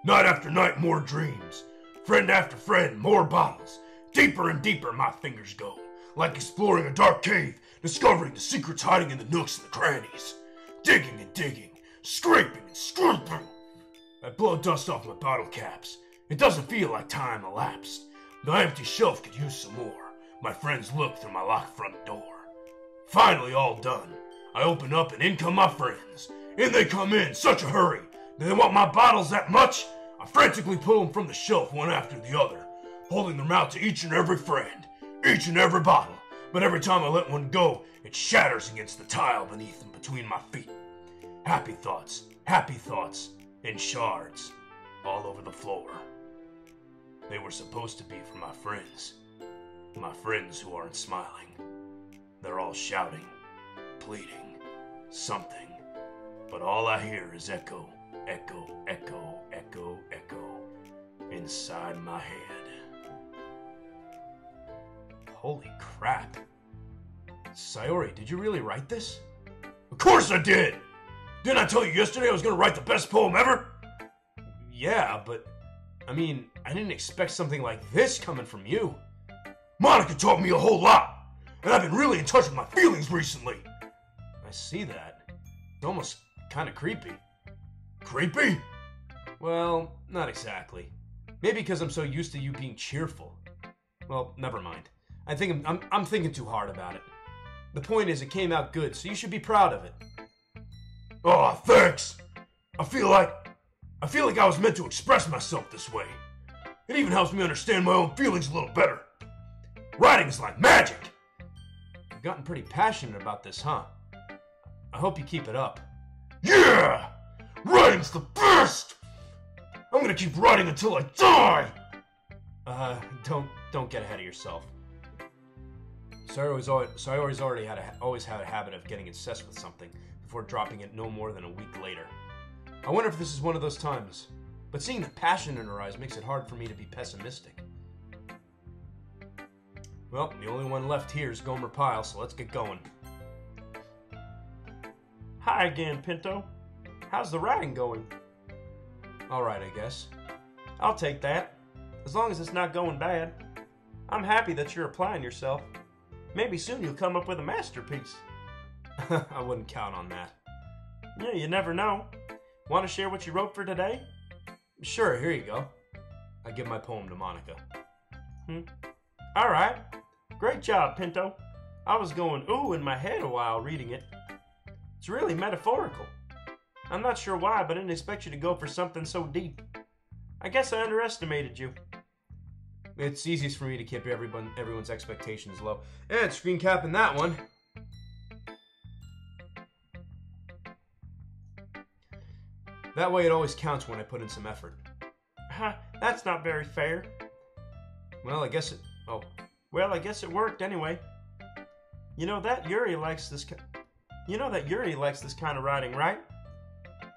Night after night, more dreams. Friend after friend, more bottles. Deeper and deeper my fingers go, like exploring a dark cave, discovering the secrets hiding in the nooks and the crannies. Digging and digging, scraping and scraping. I blow dust off my bottle caps. It doesn't feel like time elapsed. The empty shelf could use some more. My friends look through my locked front door. Finally all done. I open up and in come my friends. In they come in, such a hurry. Do they want my bottles that much? I frantically pull them from the shelf one after the other, holding them out to each and every friend. each and every bottle, but every time I let one go, it shatters against the tile beneath and between my feet. Happy thoughts, in shards, all over the floor. They were supposed to be for my friends who aren't smiling. They're all shouting, pleading, something, but all I hear is echo, echo, echo, echo, echo, inside my head. Holy crap. Sayori, did you really write this? Of course I did! Didn't I tell you yesterday I was gonna write the best poem ever? Yeah, but, I mean, I didn't expect something like this coming from you. Monica taught me a whole lot, and I've been really in touch with my feelings recently. I see that. It's almost kind of creepy. Creepy? Well, not exactly. Maybe because I'm so used to you being cheerful. Well, never mind. I think I'm thinking too hard about it. The point is, it came out good, so you should be proud of it. Oh, thanks. I feel like I was meant to express myself this way. It even helps me understand my own feelings a little better. Writing is like magic. You've gotten pretty passionate about this, huh? I hope you keep it up. Yeah! Writing's the best! I'm gonna keep writing until I die! Don't get ahead of yourself. Sayori's always had a habit of getting obsessed with something before dropping it no more than a week later. I wonder if this is one of those times, but seeing the passion in her eyes makes it hard for me to be pessimistic. Well, the only one left here is Gomer Pyle, so let's get going. Hi again, Pinto. How's the writing going? Alright, I guess. I'll take that, as long as it's not going bad. I'm happy that you're applying yourself. Maybe soon you'll come up with a masterpiece. I wouldn't count on that. Yeah, you never know. Want to share what you wrote for today? Sure, here you go. I give my poem to Monica. Alright. Great job, Pinto. I was going ooh in my head a while reading it. It's really metaphorical. I'm not sure why, but I didn't expect you to go for something so deep. I guess I underestimated you. It's easiest for me to keep everyone's expectations low. And screen capping that one. That way it always counts when I put in some effort. That's not very fair. Well, I guess it... Oh. Well, I guess it worked anyway. You know that Yuri likes this kind of writing, right?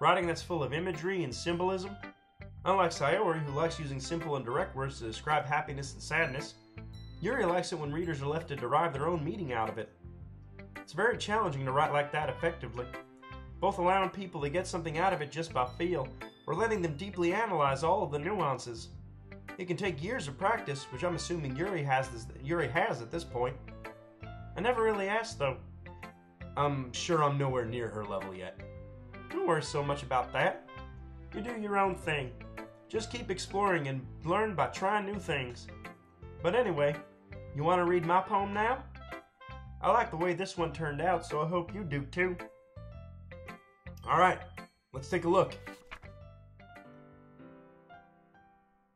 Writing that's full of imagery and symbolism. Unlike Sayori, who likes using simple and direct words to describe happiness and sadness, Yuri likes it when readers are left to derive their own meaning out of it. It's very challenging to write like that effectively, both allowing people to get something out of it just by feel, or letting them deeply analyze all of the nuances. It can take years of practice, which I'm assuming Yuri has at this point. I never really asked, though. I'm sure I'm nowhere near her level yet. Don't worry so much about that. You do your own thing. Just keep exploring and learn by trying new things. But anyway, you want to read my poem now? I like the way this one turned out, so I hope you do too. Alright, let's take a look.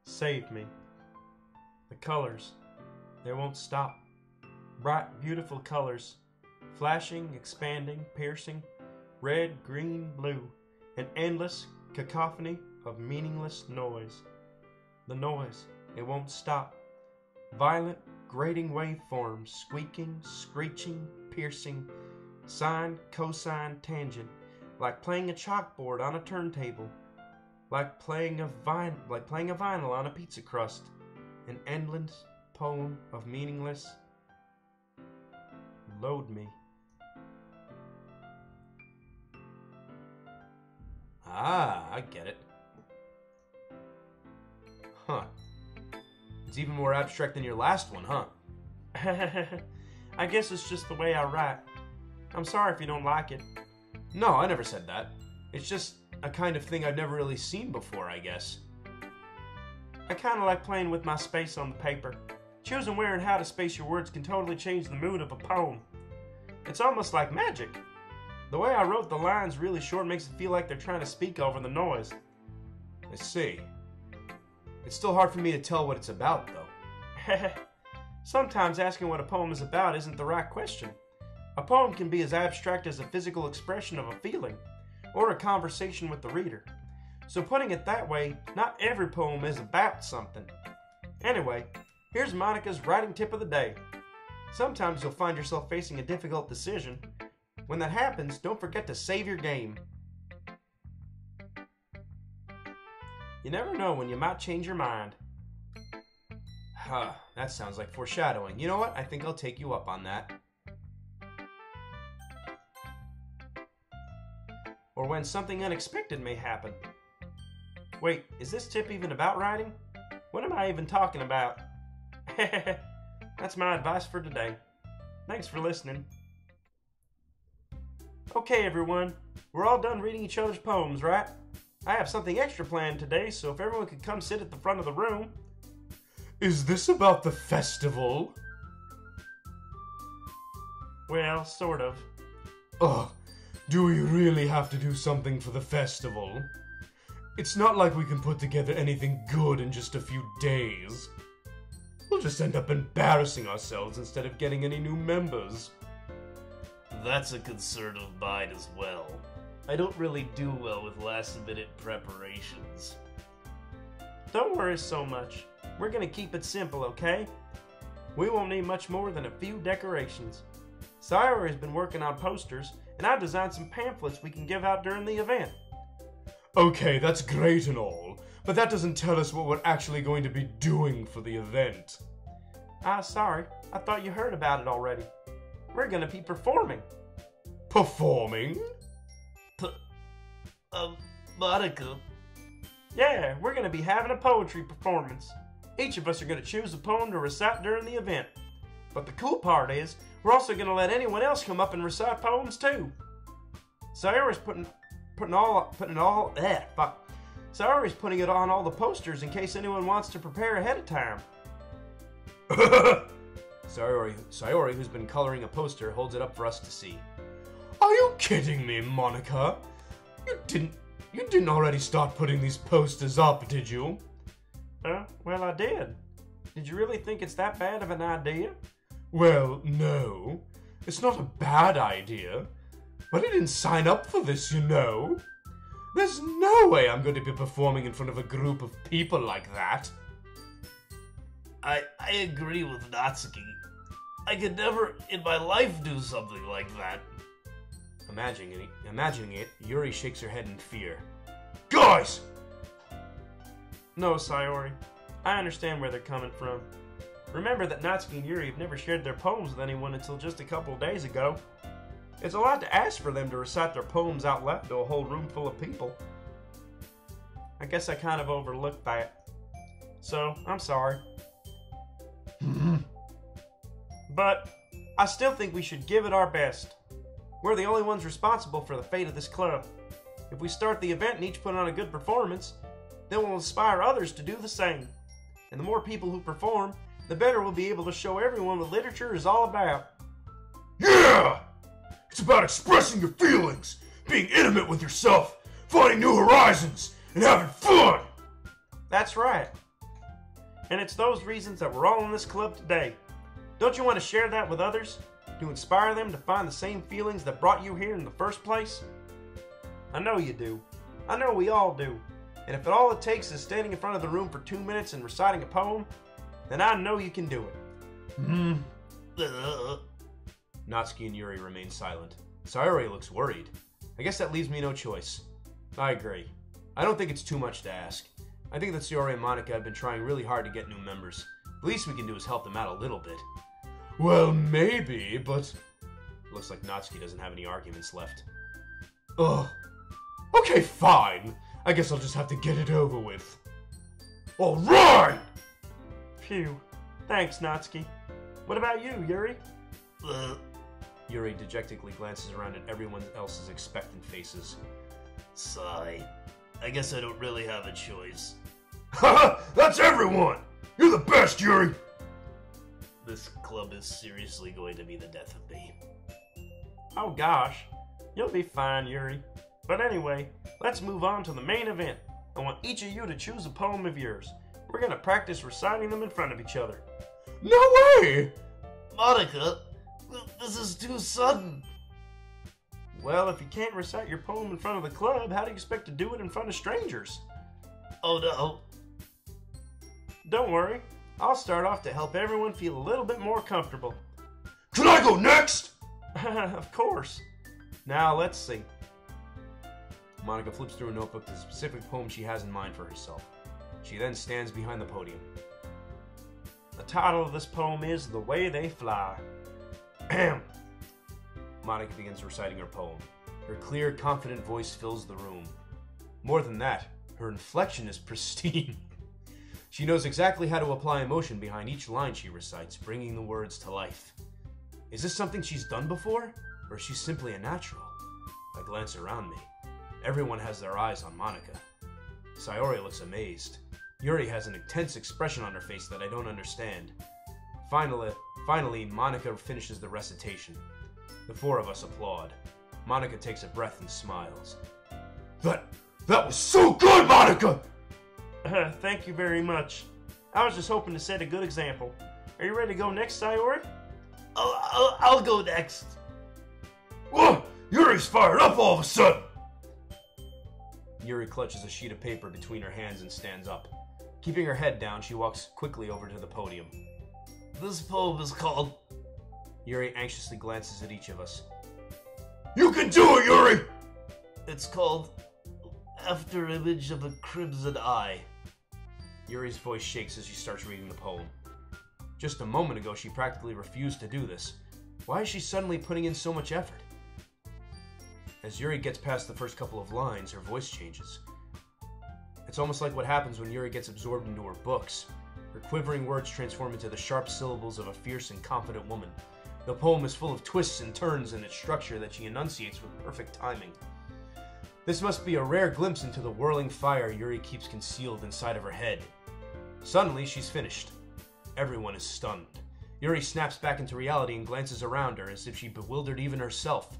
Save me. The colors, they won't stop. Bright, beautiful colors, flashing, expanding, piercing, red, green, blue, an endless cacophony of meaningless noise. The noise, it won't stop. Violent, grating waveforms, squeaking, screeching, piercing, sine, cosine, tangent, like playing a chalkboard on a turntable, like playing a vinyl on a pizza crust, an endless poem of meaningless. Load me. Ah, I get it. Huh. It's even more abstract than your last one, huh? I guess it's just the way I write. I'm sorry if you don't like it. No, I never said that. It's just a kind of thing I've never really seen before, I guess. I kind of like playing with my space on the paper. Choosing where and how to space your words can totally change the mood of a poem. It's almost like magic. The way I wrote the lines really short makes it feel like they're trying to speak over the noise. I see. It's still hard for me to tell what it's about, though. Sometimes asking what a poem is about isn't the right question. A poem can be as abstract as a physical expression of a feeling, or a conversation with the reader. So putting it that way, not every poem is about something. Anyway, here's Monica's writing tip of the day. Sometimes you'll find yourself facing a difficult decision. When that happens, don't forget to save your game. You never know when you might change your mind. Huh, that sounds like foreshadowing. You know what? I think I'll take you up on that. Or when something unexpected may happen. Wait, is this tip even about writing? What am I even talking about? That's my advice for today. Thanks for listening. Okay, everyone. We're all done reading each other's poems, right? I have something extra planned today, so if everyone could come sit at the front of the room. Is this about the festival? Well, sort of. Ugh, do we really have to do something for the festival? It's not like we can put together anything good in just a few days. We'll just end up embarrassing ourselves instead of getting any new members. That's a concern of mine as well. I don't really do well with last-minute preparations. Don't worry so much. We're gonna keep it simple, okay? We won't need much more than a few decorations. Sayori has been working on posters, and I've designed some pamphlets we can give out during the event. Okay, that's great and all, but that doesn't tell us what we're actually going to be doing for the event. Sorry. I thought you heard about it already. We're gonna be performing. Performing? Monica. Yeah, we're gonna be having a poetry performance. Each of us are gonna choose a poem to recite during the event. But the cool part is, we're also gonna let anyone else come up and recite poems too. Sayori's putting it on all the posters in case anyone wants to prepare ahead of time. Sayori, who's been coloring a poster, holds it up for us to see. Are you kidding me, Monica? You didn't already start putting these posters up, did you? Well, I did. Did you really think it's that bad of an idea? Well, no. It's not a bad idea. But I didn't sign up for this, you know. There's no way I'm going to be performing in front of a group of people like that. I agree with Natsuki. I could never in my life do something like that. Imagining it, Yuri shakes her head in fear. Guys! No, Sayori. I understand where they're coming from. Remember that Natsuki and Yuri have never shared their poems with anyone until just a couple of days ago. It's a lot to ask for them to recite their poems out loud to a whole room full of people. I guess I kind of overlooked that. So, I'm sorry. But I still think we should give it our best. We're the only ones responsible for the fate of this club. If we start the event and each put on a good performance, then we'll inspire others to do the same. And the more people who perform, the better we'll be able to show everyone what literature is all about. Yeah! It's about expressing your feelings, being intimate with yourself, finding new horizons, and having fun! That's right. And it's those reasons that we're all in this club today. Don't you want to share that with others? To inspire them to find the same feelings that brought you here in the first place? I know you do. I know we all do. And if all it takes is standing in front of the room for 2 minutes and reciting a poem, then I know you can do it. Natsuki and Yuri remain silent. Sayori looks worried. I guess that leaves me no choice. I agree. I don't think it's too much to ask. I think that Sayori and Monica have been trying really hard to get new members. The least we can do is help them out a little bit. Well, maybe, but... Looks like Natsuki doesn't have any arguments left. Ugh. Okay, fine. I guess I'll just have to get it over with. Alright! Phew. Thanks, Natsuki. What about you, Yuri? Yuri dejectedly glances around at everyone else's expectant faces. Sigh. I guess I don't really have a choice. Haha! That's everyone! You're the best, Yuri! This club is seriously going to be the death of me. Oh gosh. You'll be fine, Yuri. But anyway, let's move on to the main event. I want each of you to choose a poem of yours. We're gonna practice reciting them in front of each other. No way! Monica, this is too sudden. Well, if you can't recite your poem in front of the club, how do you expect to do it in front of strangers? Oh no. Don't worry, I'll start off to help everyone feel a little bit more comfortable. Can I go next? Of course. Now, let's see. Monica flips through a notebook to the specific poem she has in mind for herself. She then stands behind the podium. The title of this poem is The Way They Fly. Ahem. Monica begins reciting her poem. Her clear, confident voice fills the room. More than that, her inflection is pristine. She knows exactly how to apply emotion behind each line she recites, bringing the words to life. Is this something she's done before, or is she simply a natural? I glance around me. Everyone has their eyes on Monica. Sayori looks amazed. Yuri has an intense expression on her face that I don't understand. Finally, Monica finishes the recitation. The four of us applaud. Monica takes a breath and smiles. That was so good, Monica! Thank you very much. I was just hoping to set a good example. Are you ready to go next, Sayori? I'll go next. Whoa! Yuri's fired up all of a sudden! Yuri clutches a sheet of paper between her hands and stands up. Keeping her head down, she walks quickly over to the podium. This poem is called... Yuri anxiously glances at each of us. You can do it, Yuri! It's called After Image of a Crimson Eye. Yuri's voice shakes as she starts reading the poem. Just a moment ago, she practically refused to do this. Why is she suddenly putting in so much effort? As Yuri gets past the first couple of lines, her voice changes. It's almost like what happens when Yuri gets absorbed into her books. Her quivering words transform into the sharp syllables of a fierce and confident woman. The poem is full of twists and turns in its structure that she enunciates with perfect timing. This must be a rare glimpse into the whirling fire Yuri keeps concealed inside of her head. Suddenly, she's finished. Everyone is stunned. Yuri snaps back into reality and glances around her as if she bewildered even herself.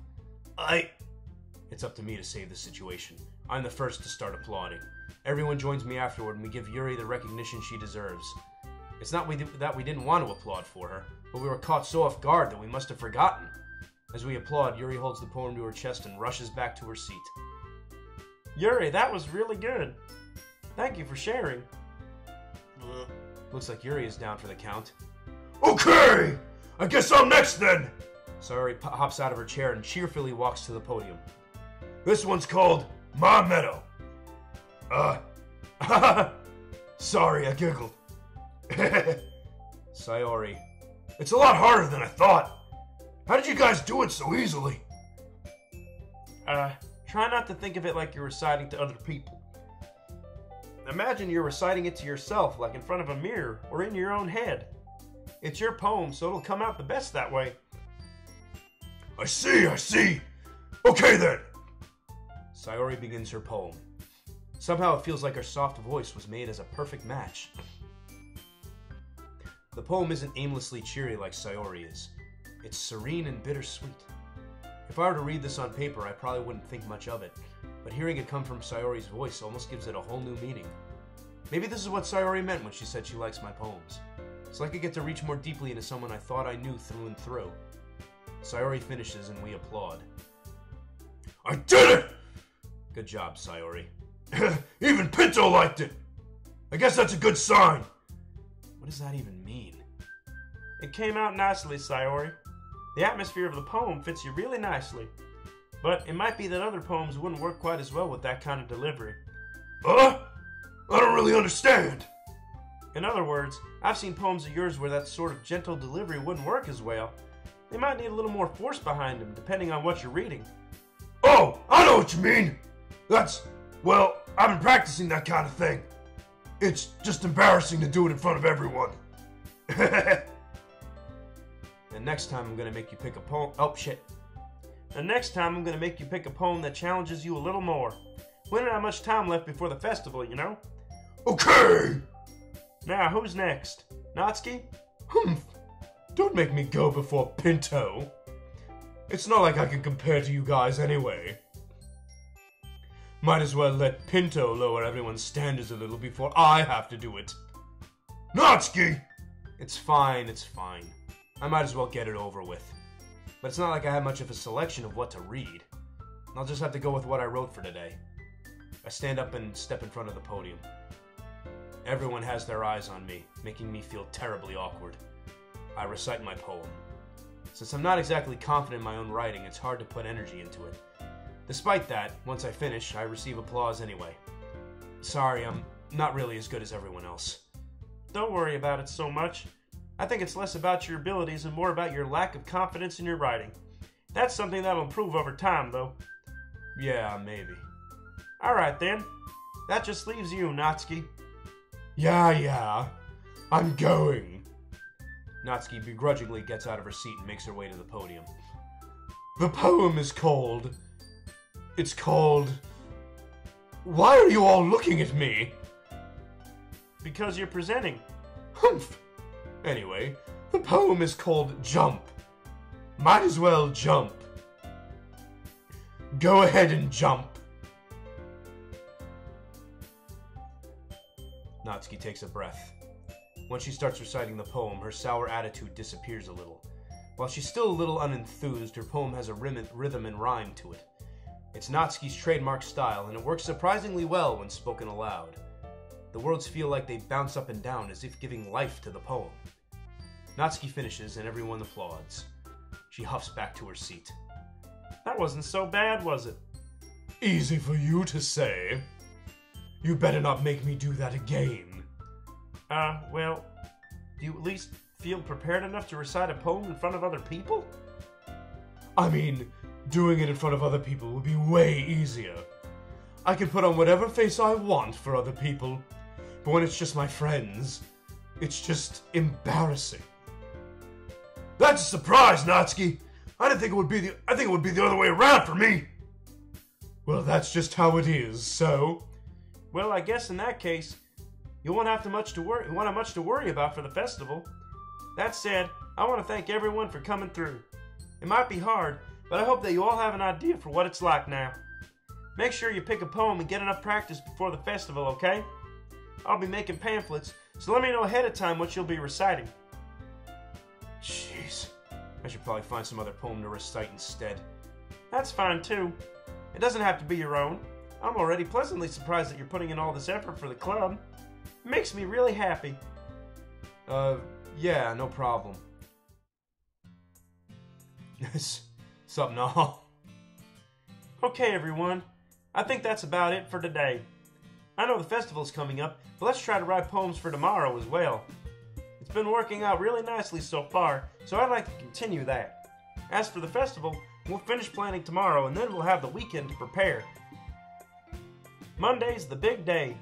It's up to me to save the situation. I'm the first to start applauding. Everyone joins me afterward and we give Yuri the recognition she deserves. It's not that we didn't want to applaud for her, but we were caught so off guard that we must have forgotten. As we applaud, Yuri holds the poem to her chest and rushes back to her seat. Yuri, that was really good. Thank you for sharing. Looks like Yuri is down for the count. Okay! I guess I'm next then! Sayori hops out of her chair and cheerfully walks to the podium. This one's called My Meadow. Sorry, I giggled. Sayori. It's a lot harder than I thought. How did you guys do it so easily? Try not to think of it like you're reciting to other people. Imagine you're reciting it to yourself, like in front of a mirror or in your own head. It's your poem, so it'll come out the best that way. I see. Okay then. Sayori begins her poem. Somehow it feels like her soft voice was made as a perfect match. The poem isn't aimlessly cheery like Sayori is. It's serene and bittersweet. If I were to read this on paper, I probably wouldn't think much of it, but hearing it come from Sayori's voice almost gives it a whole new meaning. Maybe this is what Sayori meant when she said she likes my poems. It's like I get to reach more deeply into someone I thought I knew through and through. Sayori finishes and we applaud. I did it! Good job, Sayori. Even Pinto liked it! I guess that's a good sign. What does that even mean? It came out nicely, Sayori. The atmosphere of the poem fits you really nicely. But it might be that other poems wouldn't work quite as well with that kind of delivery. I don't really understand. In other words, I've seen poems of yours where that sort of gentle delivery wouldn't work as well. They might need a little more force behind them, depending on what you're reading. Oh, I know what you mean. Well, I've been practicing that kind of thing. It's just embarrassing to do it in front of everyone. The next time I'm gonna make you pick a poem. Oh, shit. The next time I'm gonna make you pick a poem that challenges you a little more. We don't have much time left before the festival, you know? Okay! Now, who's next? Natsuki? Humph. Don't make me go before Pinto. It's not like I can compare to you guys anyway. Might as well let Pinto lower everyone's standards a little before I have to do it. Natsuki! It's fine, it's fine. I might as well get it over with. But it's not like I have much of a selection of what to read. I'll just have to go with what I wrote for today. I stand up and step in front of the podium. Everyone has their eyes on me, making me feel terribly awkward. I recite my poem. Since I'm not exactly confident in my own writing, it's hard to put energy into it. Despite that, once I finish, I receive applause anyway. Sorry, I'm not really as good as everyone else. Don't worry about it so much. I think it's less about your abilities and more about your lack of confidence in your writing. That's something that'll improve over time, though. Yeah, maybe. Alright then. That just leaves you, Natsuki. Yeah. I'm going. Natsuki begrudgingly gets out of her seat and makes her way to the podium. The poem is called... It's called... Why are you all looking at me? Because you're presenting. Humph. Anyway, the poem is called Jump. Might as well jump. Go ahead and jump. Natsuki takes a breath. When she starts reciting the poem, her sour attitude disappears a little. While she's still a little unenthused, her poem has a rhythm and rhyme to it. It's Natsuki's trademark style, and it works surprisingly well when spoken aloud. The words feel like they bounce up and down as if giving life to the poem. Natsuki finishes and everyone applauds. She huffs back to her seat. That wasn't so bad, was it? Easy for you to say. You better not make me do that again. Well, do you at least feel prepared enough to recite a poem in front of other people? I mean, doing it in front of other people would be way easier. I can put on whatever face I want for other people, but when it's just my friends, it's just embarrassing. That's a surprise, Natsuki. I think it would be the other way around for me. Well, that's just how it is, so... Well, I guess in that case, you won't have much to worry about for the festival. That said, I want to thank everyone for coming through. It might be hard, but I hope that you all have an idea for what it's like now. Make sure you pick a poem and get enough practice before the festival, okay? I'll be making pamphlets, so let me know ahead of time what you'll be reciting. Jeez. I should probably find some other poem to recite instead. That's fine too. It doesn't have to be your own. I'm already pleasantly surprised that you're putting in all this effort for the club. It makes me really happy. Yeah, no problem. Something all. Okay, everyone. I think that's about it for today. I know the festival's coming up, but let's try to write poems for tomorrow as well. It's been working out really nicely so far, so I'd like to continue that. As for the festival, we'll finish planning tomorrow and then we'll have the weekend to prepare. Monday's the big day.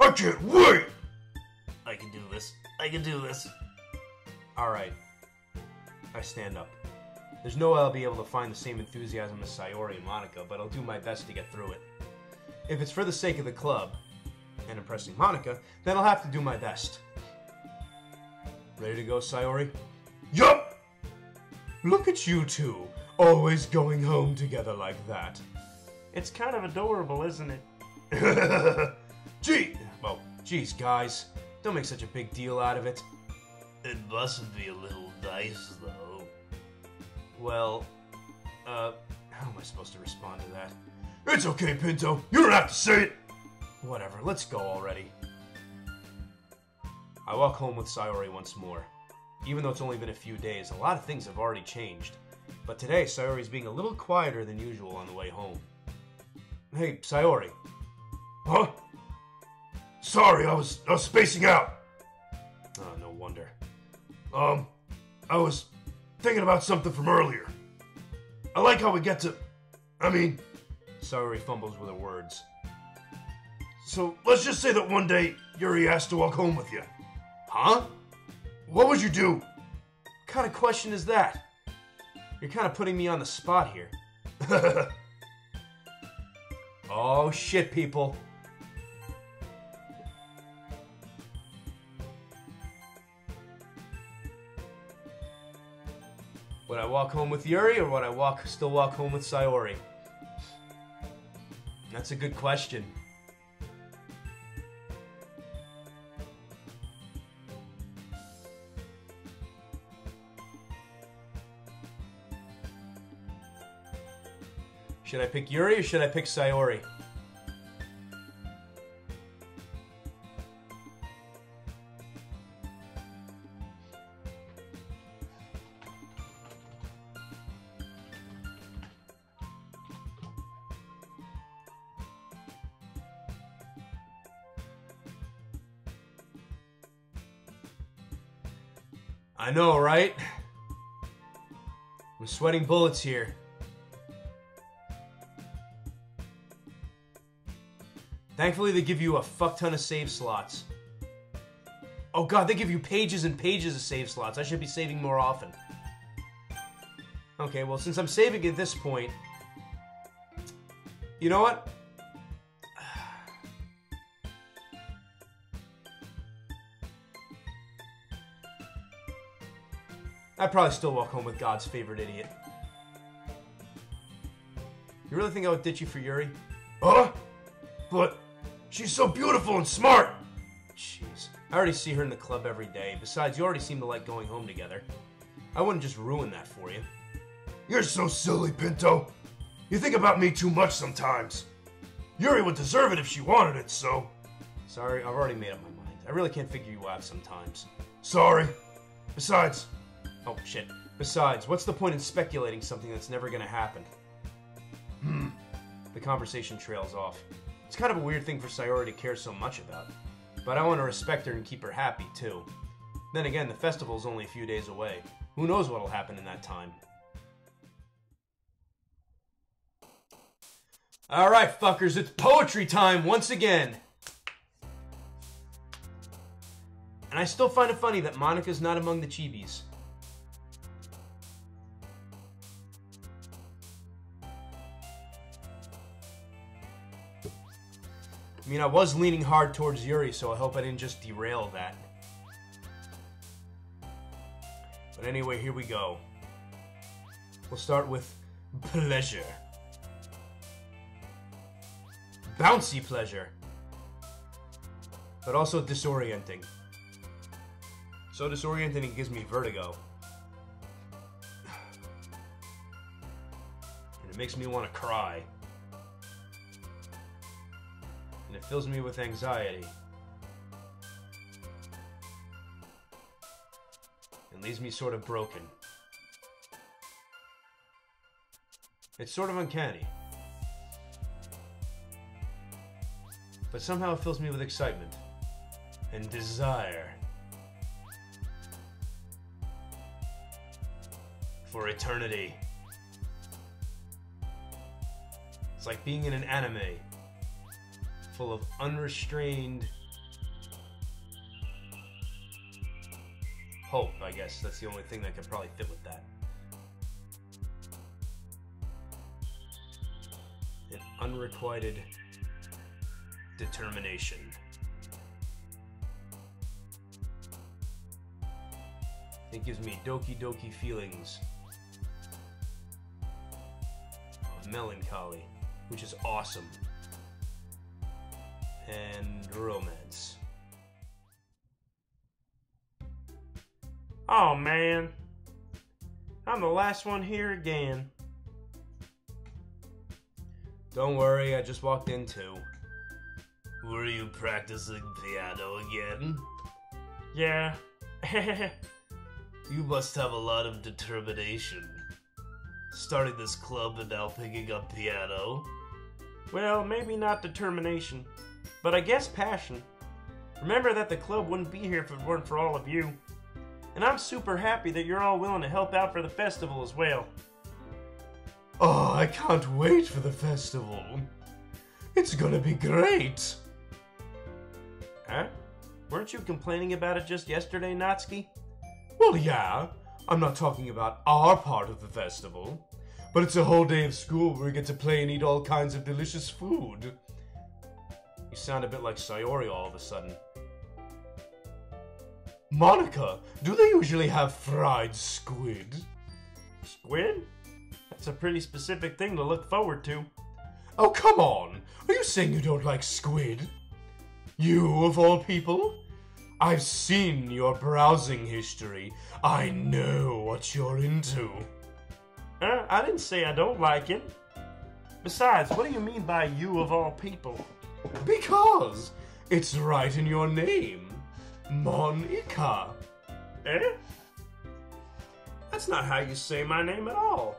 I can't wait! I can do this. I can do this. Alright. I stand up. There's no way I'll be able to find the same enthusiasm as Sayori and Monica, but I'll do my best to get through it. If it's for the sake of the club, and impressing Monica, then I'll have to do my best. Ready to go, Sayori? Yup! Look at you two, always going home together like that. It's kind of adorable, isn't it? Geez, guys. Don't make such a big deal out of it. It mustn't be a little nice, though. Well, how am I supposed to respond to that? It's okay, Pinto. You don't have to say it. Whatever, let's go already. I walk home with Sayori once more. Even though it's only been a few days, a lot of things have already changed. But today, Sayori's being a little quieter than usual on the way home. Hey, Sayori. Huh? Sorry, I was spacing out. Oh, no wonder. I was thinking about something from earlier. I like how we get to... Sayori fumbles with her words. So, let's just say that one day, Yuri asked to walk home with you. Huh? What would you do? What kind of question is that? You're kind of putting me on the spot here. Oh, shit, people. Would I walk home with Yuri, or would I still walk home with Sayori? That's a good question. Should I pick Yuri or should I pick Sayori? I know, right? I'm sweating bullets here. Thankfully, they give you a fuck ton of save slots. Oh god, they give you pages and pages of save slots. I should be saving more often. Okay, well, since I'm saving at this point... You know what? I'd probably still walk home with God's favorite idiot. You really think I would ditch you for Yuri? Huh? But she's so beautiful and smart. Jeez. I already see her in the club every day. Besides, you already seem to like going home together. I wouldn't just ruin that for you. You're so silly, Pinto. You think about me too much sometimes. Yuri would deserve it if she wanted it, so... Sorry, I've already made up my mind. I really can't figure you out sometimes. Sorry. Besides... Oh, shit. Besides, what's the point in speculating something that's never gonna happen? The conversation trails off. It's kind of a weird thing for Sayori to care so much about. But I want to respect her and keep her happy, too. Then again, the festival's only a few days away. Who knows what'll happen in that time? Alright, fuckers, it's poetry time once again! And I still find it funny that Monika's not among the chibis. I mean, I was leaning hard towards Yuri, so I hope I didn't just derail that. But anyway, here we go. We'll start with pleasure. Bouncy pleasure. But also disorienting. So disorienting it gives me vertigo. And it makes me want to cry. And it fills me with anxiety. And leaves me sort of broken. It's sort of uncanny. But somehow it fills me with excitement. And desire. For eternity. It's like being in an anime. Full of unrestrained hope, I guess. That's the only thing that could probably fit with that. An unrequited determination. It gives me Doki Doki feelings of melancholy, which is awesome. And romance. Oh man, I'm the last one here again. Don't worry, I just walked in too. Were you practicing piano again? Yeah. You must have a lot of determination. Starting this club and now picking up piano. Well, maybe not determination, but I guess passion. Remember that the club wouldn't be here if it weren't for all of you. And I'm super happy that you're all willing to help out for the festival as well. Oh, I can't wait for the festival. It's gonna be great. Huh? Weren't you complaining about it just yesterday, Natsuki? Well, yeah. I'm not talking about our part of the festival. But it's a whole day of school where we get to play and eat all kinds of delicious food. You sound a bit like Sayori all of a sudden. Monica, do they usually have fried squid? Squid? That's a pretty specific thing to look forward to. Oh, come on. Are you saying you don't like squid? You, of all people? I've seen your browsing history. I know what you're into. I didn't say I don't like it. Besides, what do you mean by you of all people? Because it's right in your name. Monica. Eh? That's not how you say my name at all.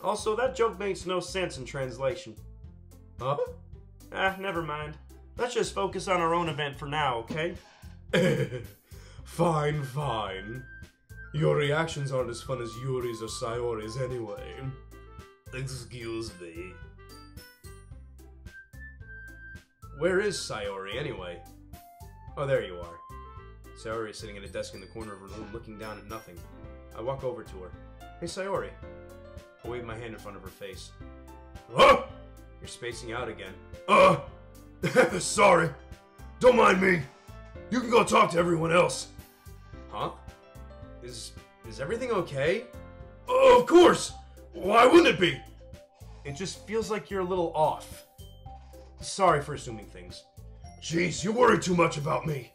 Also, that joke makes no sense in translation. Huh? Never mind. Let's just focus on our own event for now, okay? Fine, fine. Your reactions aren't as fun as Yuri's or Sayori's anyway. Excuse me. Where is Sayori anyway? Oh, there you are. Sayori is sitting at a desk in the corner of her room looking down at nothing. I walk over to her. Hey, Sayori. I wave my hand in front of her face. Huh? You're spacing out again. Sorry. Don't mind me. You can go talk to everyone else. Huh? Is everything okay? Of course. Why wouldn't it be? It just feels like you're a little off. Sorry for assuming things. Jeez, you worry too much about me.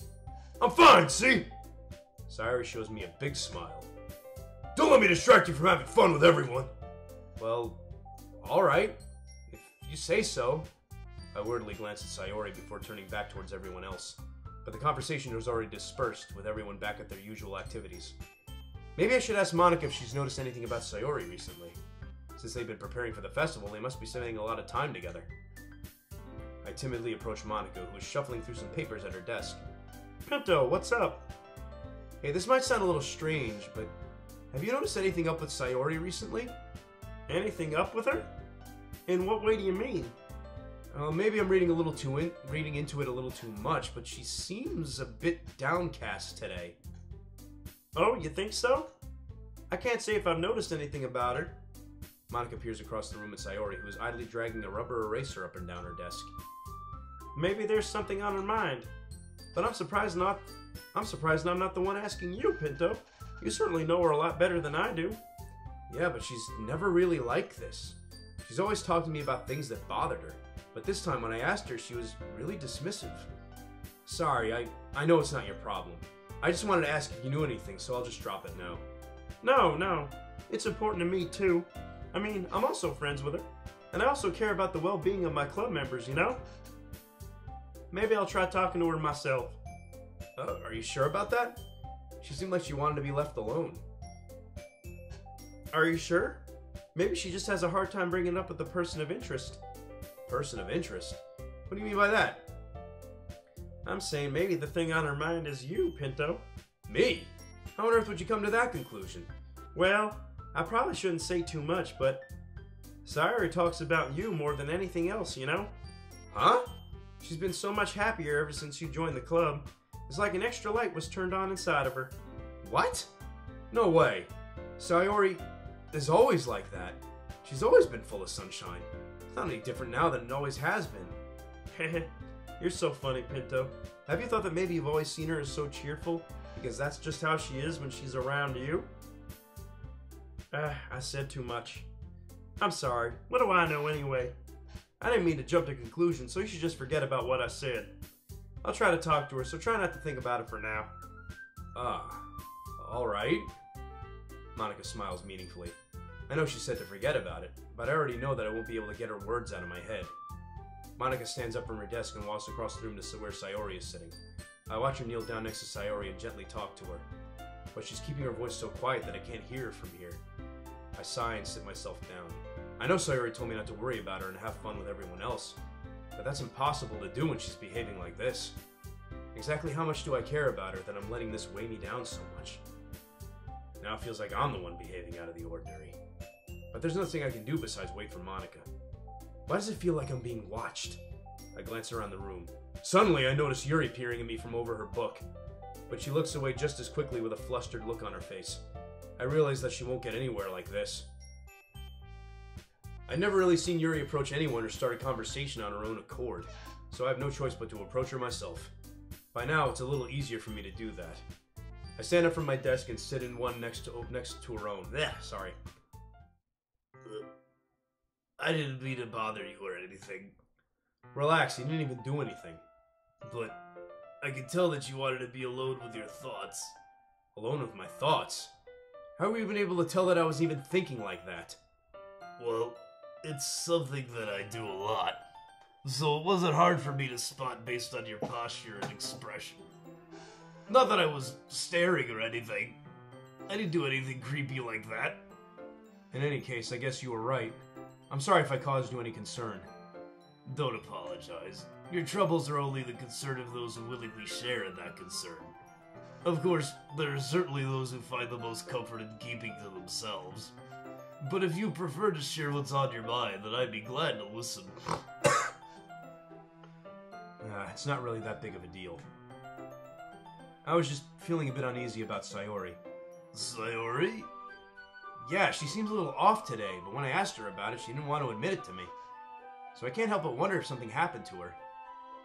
I'm fine, see? Sayori shows me a big smile. Don't let me distract you from having fun with everyone. Well, alright. If you say so. I wordily glanced at Sayori before turning back towards everyone else. But the conversation was already dispersed, with everyone back at their usual activities. Maybe I should ask Monica if she's noticed anything about Sayori recently. Since they've been preparing for the festival, they must be spending a lot of time together. I timidly approached Monica, who was shuffling through some papers at her desk. Pinto, what's up? Hey, this might sound a little strange, but have you noticed anything up with Sayori recently? Anything up with her? In what way do you mean? Maybe I'm reading into it a little too much, but she seems a bit downcast today. Oh, you think so? I can't say if I've noticed anything about her. Monica peers across the room at Sayori, who is idly dragging a rubber eraser up and down her desk. Maybe there's something on her mind. But I'm surprised I'm not the one asking you, Pinto. You certainly know her a lot better than I do. Yeah, but she's never really like this. She's always talked to me about things that bothered her. But this time when I asked her, she was really dismissive. Sorry, I know it's not your problem. I just wanted to ask if you knew anything, so I'll just drop it now. No. It's important to me, too. I mean, I'm also friends with her. And I also care about the well-being of my club members, you know? Maybe I'll try talking to her myself. Are you sure about that? She seemed like she wanted to be left alone. Are you sure? Maybe she just has a hard time bringing it up with the person of interest. Person of interest? What do you mean by that? I'm saying maybe the thing on her mind is you, Pinto. Me? How on earth would you come to that conclusion? Well, I probably shouldn't say too much, but Sayori talks about you more than anything else, you know? Huh? She's been so much happier ever since you joined the club. It's like an extra light was turned on inside of her. What? No way. Sayori is always like that. She's always been full of sunshine. It's not any different now than it always has been. You're so funny, Pinto. Have you thought that maybe you've always seen her as so cheerful? Because that's just how she is when she's around you? I said too much. I'm sorry. What do I know anyway? I didn't mean to jump to conclusions, so you should just forget about what I said. I'll try to talk to her, so try not to think about it for now. Alright. Monica smiles meaningfully. I know she said to forget about it, but I already know that I won't be able to get her words out of my head. Monica stands up from her desk and walks across the room to where Sayori is sitting. I watch her kneel down next to Sayori and gently talk to her, but she's keeping her voice so quiet that I can't hear her from here. I sigh and sit myself down. I know Sayori told me not to worry about her and have fun with everyone else, but that's impossible to do when she's behaving like this. Exactly how much do I care about her that I'm letting this weigh me down so much? Now it feels like I'm the one behaving out of the ordinary. But there's nothing I can do besides wait for Monica. Why does it feel like I'm being watched? I glance around the room. Suddenly I notice Yuri peering at me from over her book, but she looks away just as quickly with a flustered look on her face. I realize that she won't get anywhere like this. I've never really seen Yuri approach anyone or start a conversation on her own accord, so I have no choice but to approach her myself. By now, it's a little easier for me to do that. I stand up from my desk and sit in one next to her own. Sorry. I didn't mean to bother you or anything. Relax, you didn't even do anything. But I can tell that you wanted to be alone with your thoughts. Alone with my thoughts? How were you even able to tell that I was even thinking like that? Well, it's something that I do a lot. So it wasn't hard for me to spot based on your posture and expression. Not that I was staring or anything. I didn't do anything creepy like that. In any case, I guess you were right. I'm sorry if I caused you any concern. Don't apologize. Your troubles are only the concern of those who willingly share in that concern. Of course, there are certainly those who find the most comfort in keeping to themselves. But if you prefer to share what's on your mind, then I'd be glad to listen. It's not really that big of a deal. I was just feeling a bit uneasy about Sayori. Sayori? Yeah, she seems a little off today, but when I asked her about it, she didn't want to admit it to me. So I can't help but wonder if something happened to her.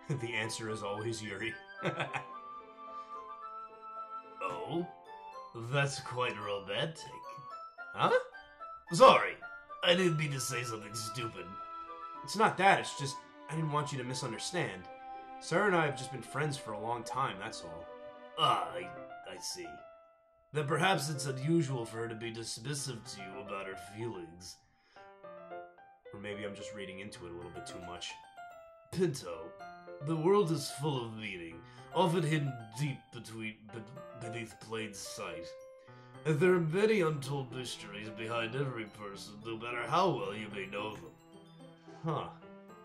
The answer is always Yuri. Oh? That's quite romantic. Huh? Sorry, I didn't mean to say something stupid. It's not that, it's just I didn't want you to misunderstand. Sarah and I have just been friends for a long time, that's all. I see. Then perhaps it's unusual for her to be dismissive to you about her feelings. Or maybe I'm just reading into it a little bit too much. Pinto, the world is full of meaning, often hidden deep beneath plain sight. And there are many untold mysteries behind every person, no matter how well you may know them. Huh.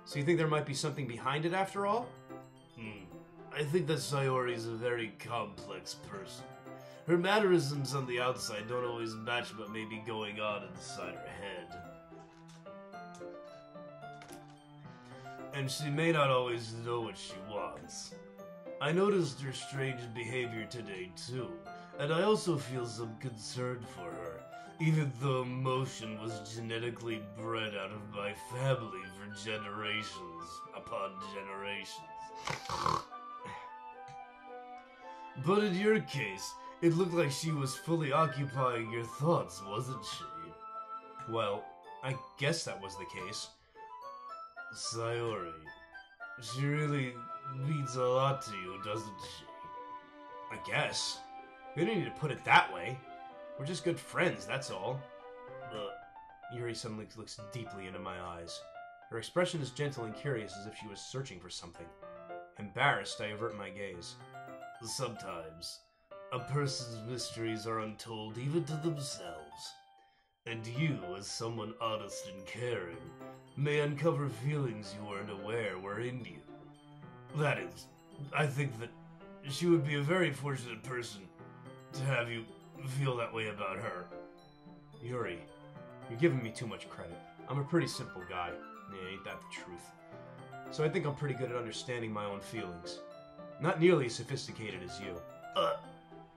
So you think there might be something behind it after all? I think that Sayori is a very complex person. Her mannerisms on the outside don't always match what may be going on inside her head. And she may not always know what she wants. I noticed her strange behavior today too, and I also feel some concern for her, even though emotion was genetically bred out of my family for generations upon generations. But in your case, it looked like she was fully occupying your thoughts, wasn't she? Well, I guess that was the case. Sayori, she really means a lot to you, doesn't she? I guess. We don't need to put it that way. We're just good friends, that's all. Yuri suddenly looks deeply into my eyes. Her expression is gentle and curious, as if she was searching for something. Embarrassed, I avert my gaze. Sometimes, a person's mysteries are untold even to themselves. And you, as someone honest and caring, may uncover feelings you weren't aware were in you. That is, I think that she would be a very fortunate person to have you feel that way about her. Yuri, you're giving me too much credit. I'm a pretty simple guy. Yeah, ain't that the truth? So I think I'm pretty good at understanding my own feelings. Not nearly as sophisticated as you.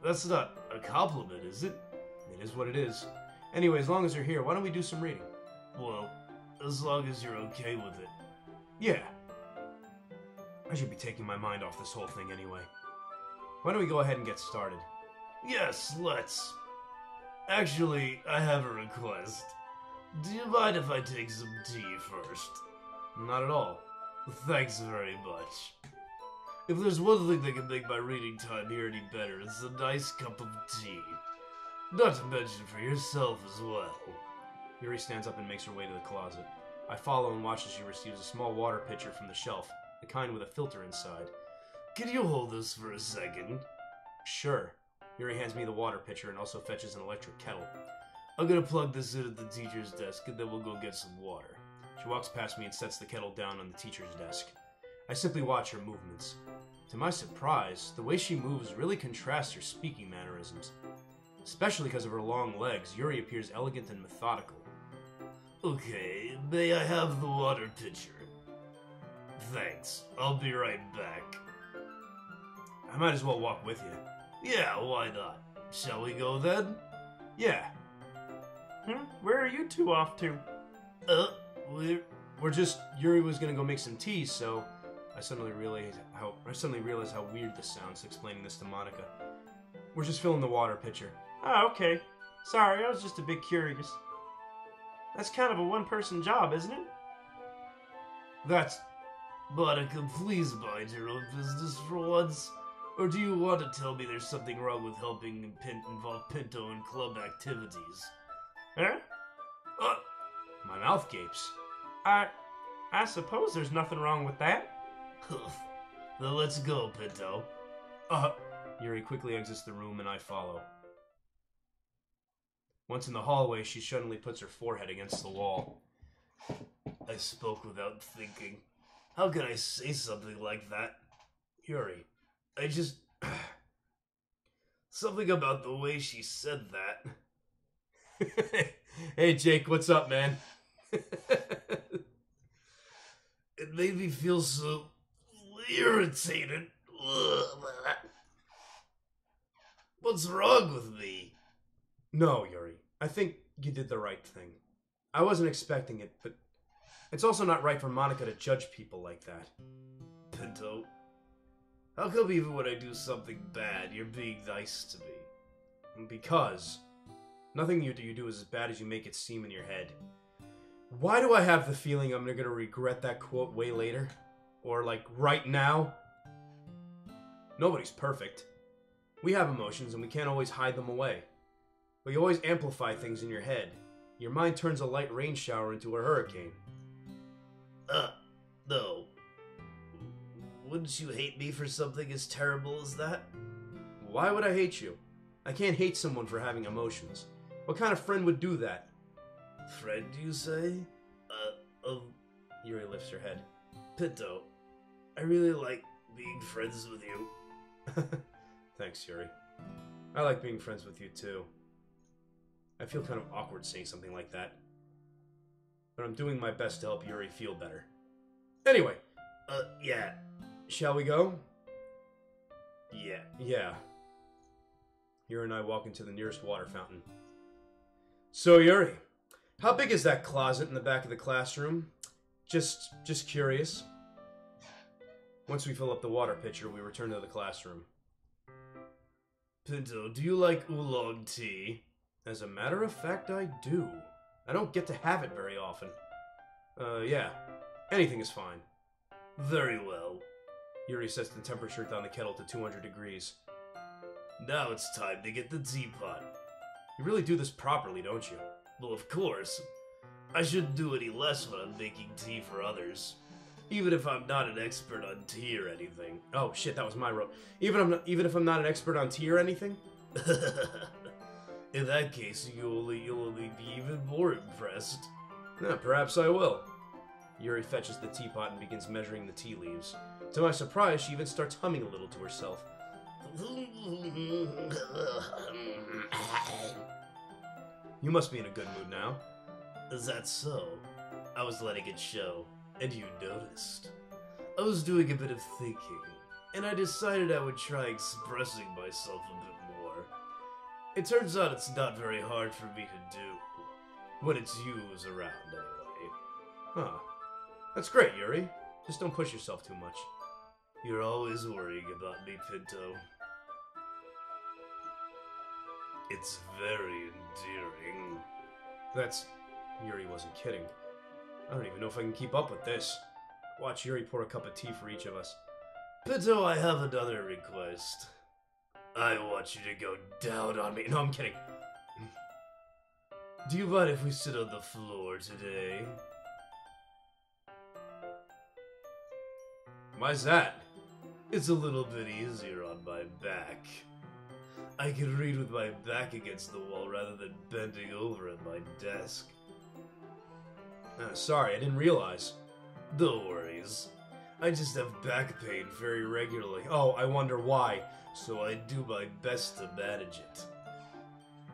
That's not a compliment, is it? It is what it is. Anyway, as long as you're here, why don't we do some reading? Well, as long as you're okay with it. Yeah. I should be taking my mind off this whole thing anyway. Why don't we go ahead and get started? Yes, let's. Actually, I have a request. Do you mind if I take some tea first? Not at all. Thanks very much. If there's one thing that can make my reading time here any better, it's a nice cup of tea. Not to mention for yourself as well. Yuri stands up and makes her way to the closet. I follow and watch as she receives a small water pitcher from the shelf, the kind with a filter inside. Can you hold this for a second? Sure. Yuri hands me the water pitcher and also fetches an electric kettle. I'm gonna plug this in at the teacher's desk and then we'll go get some water. She walks past me and sets the kettle down on the teacher's desk. I simply watch her movements. To my surprise, the way she moves really contrasts her speaking mannerisms. Especially because of her long legs, Yuri appears elegant and methodical. Okay, may I have the water pitcher? Thanks, I'll be right back. I might as well walk with you. Yeah, why not? Shall we go then? Yeah. Where are you two off to? We're just... Yuri was gonna go make some tea, so... I suddenly realized how weird this sounds, explaining this to Monica. We're just filling the water pitcher. Oh, okay. Sorry, I was just a bit curious. That's kind of a one-person job, isn't it? That's... Monica, please mind your own business for once. Or do you want to tell me there's something wrong with helping involve Pinto in club activities? Huh? My mouth gapes. I suppose there's nothing wrong with that. Then let's go, Pinto. Yuri quickly exits the room and I follow. Once in the hallway, she suddenly puts her forehead against the wall. I spoke without thinking. How can I say something like that? Yuri. I just... Something about the way she said that. Hey, Jake, what's up, man? It made me feel so irritated. What's wrong with me? No, Yuri. I think you did the right thing. I wasn't expecting it, but it's also not right for Monica to judge people like that. Pinto, how come even when I do something bad, you're being nice to me? Because nothing you do is as bad as you make it seem in your head. Why do I have the feeling I'm gonna regret that quote way later? Or, like, right now? Nobody's perfect. We have emotions and we can't always hide them away. But you always amplify things in your head. Your mind turns a light rain shower into a hurricane. No. Wouldn't you hate me for something as terrible as that? Why would I hate you? I can't hate someone for having emotions. What kind of friend would do that? Friend, you say? Yuri lifts her head. Pinto, I really like being friends with you. Thanks, Yuri. I like being friends with you, too. I feel kind of awkward saying something like that. But I'm doing my best to help Yuri feel better. Anyway. Yeah. Shall we go? Yeah. Yeah. Yuri and I walk into the nearest water fountain. So, Yuri, how big is that closet in the back of the classroom? Just curious. Once we fill up the water pitcher, we return to the classroom. Pinto, do you like oolong tea? As a matter of fact, I do. I don't get to have it very often. Yeah. Anything is fine. Very well. Yuri sets the temperature down the kettle to 200 degrees. Now it's time to get the teapot. You really do this properly, don't you? Well, of course. I shouldn't do any less when I'm making tea for others. Even if I'm not an expert on tea or anything. Oh shit, that was my rope. Even if I'm not an expert on tea or anything? In that case, you'll only be even more impressed. Yeah, perhaps I will. Yuri fetches the teapot and begins measuring the tea leaves. To my surprise, she even starts humming a little to herself. You must be in a good mood now. Is that so? I was letting it show, and you noticed. I was doing a bit of thinking, and I decided I would try expressing myself a bit more. It turns out it's not very hard for me to do, when it's you who's around anyway. Huh. That's great, Yuri. Just don't push yourself too much. You're always worrying about me, Pinto. It's very endearing. Yuri wasn't kidding. I don't even know if I can keep up with this. Watch Yuri pour a cup of tea for each of us. Pinto, I have another request. I want you to go down on me. No, I'm kidding. Do you mind if we sit on the floor today? Why's that? It's a little bit easier on my back. I can read with my back against the wall rather than bending over at my desk. Sorry, I didn't realize. No worries. I just have back pain very regularly. Oh, I wonder why. So I do my best to manage it.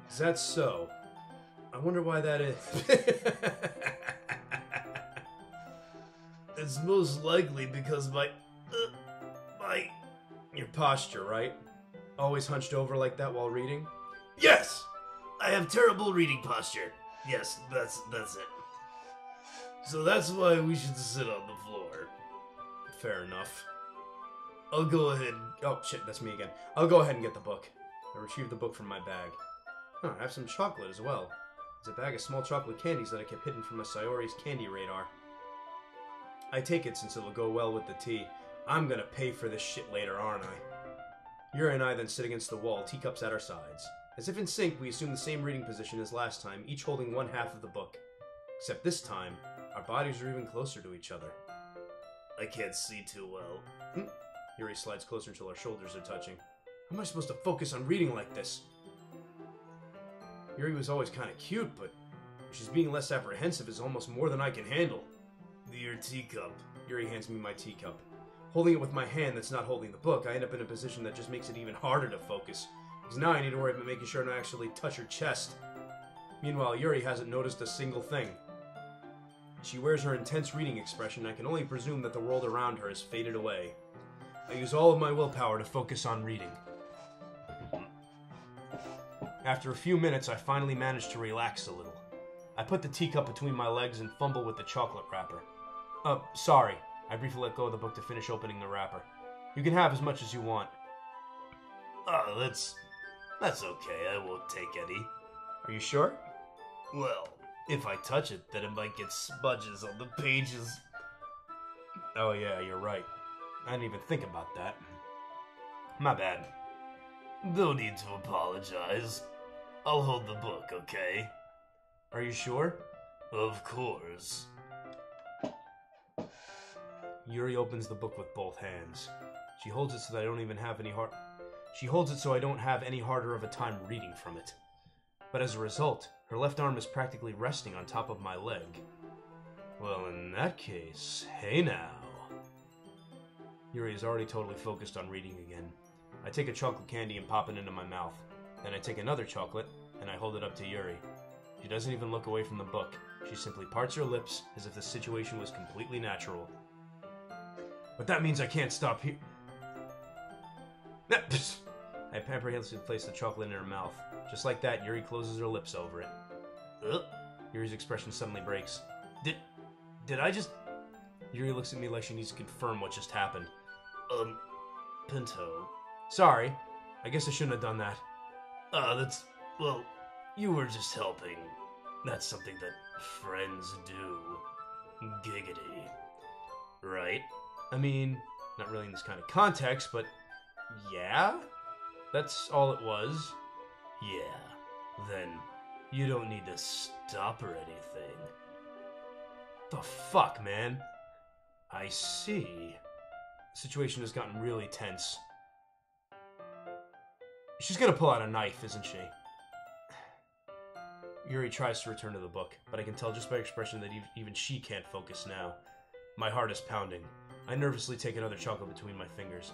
Is that so? I wonder why that is. It's most likely because your posture, right? Always hunched over like that while reading? Yes! I have terrible reading posture. Yes, that's it. So that's why we should sit on the floor. Fair enough. I'll go ahead. Oh shit, that's me again. I'll go ahead and get the book. I retrieve the book from my bag. I have some chocolate as well. It's a bag of small chocolate candies that I kept hidden from my Sayori's candy radar. I take it since it'll go well with the tea. I'm gonna pay for this shit later, aren't I? Yuri and I then sit against the wall, teacups at our sides. As if in sync, we assume the same reading position as last time, each holding one half of the book. Except this time, Our bodies are even closer to each other. I can't see too well. Yuri slides closer until our shoulders are touching. How am I supposed to focus on reading like this? Yuri was always kind of cute, but she's being less apprehensive is almost more than I can handle. Your teacup. Yuri hands me my teacup. Holding it with my hand that's not holding the book, I end up in a position that just makes it even harder to focus. Because now I need to worry about making sure I don't actually touch her chest. Meanwhile, Yuri hasn't noticed a single thing. She wears her intense reading expression, and I can only presume that the world around her has faded away. I use all of my willpower to focus on reading. After a few minutes, I finally manage to relax a little. I put the teacup between my legs and fumble with the chocolate wrapper. Sorry. I briefly let go of the book to finish opening the wrapper. You can have as much as you want. Oh, that's okay. I won't take any. Are you sure? Well, if I touch it, then it might get smudges on the pages. Oh yeah, you're right. I didn't even think about that. My bad. No need to apologize. I'll hold the book, okay? Are you sure? Of course. Yuri opens the book with both hands. She holds it so that I don't even have any hard... She holds it so I don't have any harder of a time reading from it. But as a result, her left arm is practically resting on top of my leg. Well, in that case, hey now. Yuri is already totally focused on reading again. I take a chocolate candy and pop it into my mouth. Then I take another chocolate, and I hold it up to Yuri. She doesn't even look away from the book. She simply parts her lips as if the situation was completely natural. But that means I can't stop here. I apprehensively place the chocolate in her mouth. Just like that, Yuri closes her lips over it. Yuri's expression suddenly breaks. Did I just... Yuri looks at me like she needs to confirm what just happened. Pinto. Sorry. I guess I shouldn't have done that. Well, you were just helping. That's something that friends do. Giggity. Right? I mean, not really in this kind of context, but yeah? That's all it was. Yeah. Then you don't need to stop or anything. The fuck, man? I see. The situation has gotten really tense. She's gonna pull out a knife, isn't she? Yuri tries to return to the book, but I can tell just by her expression that even she can't focus now. My heart is pounding. I nervously take another chocolate between my fingers.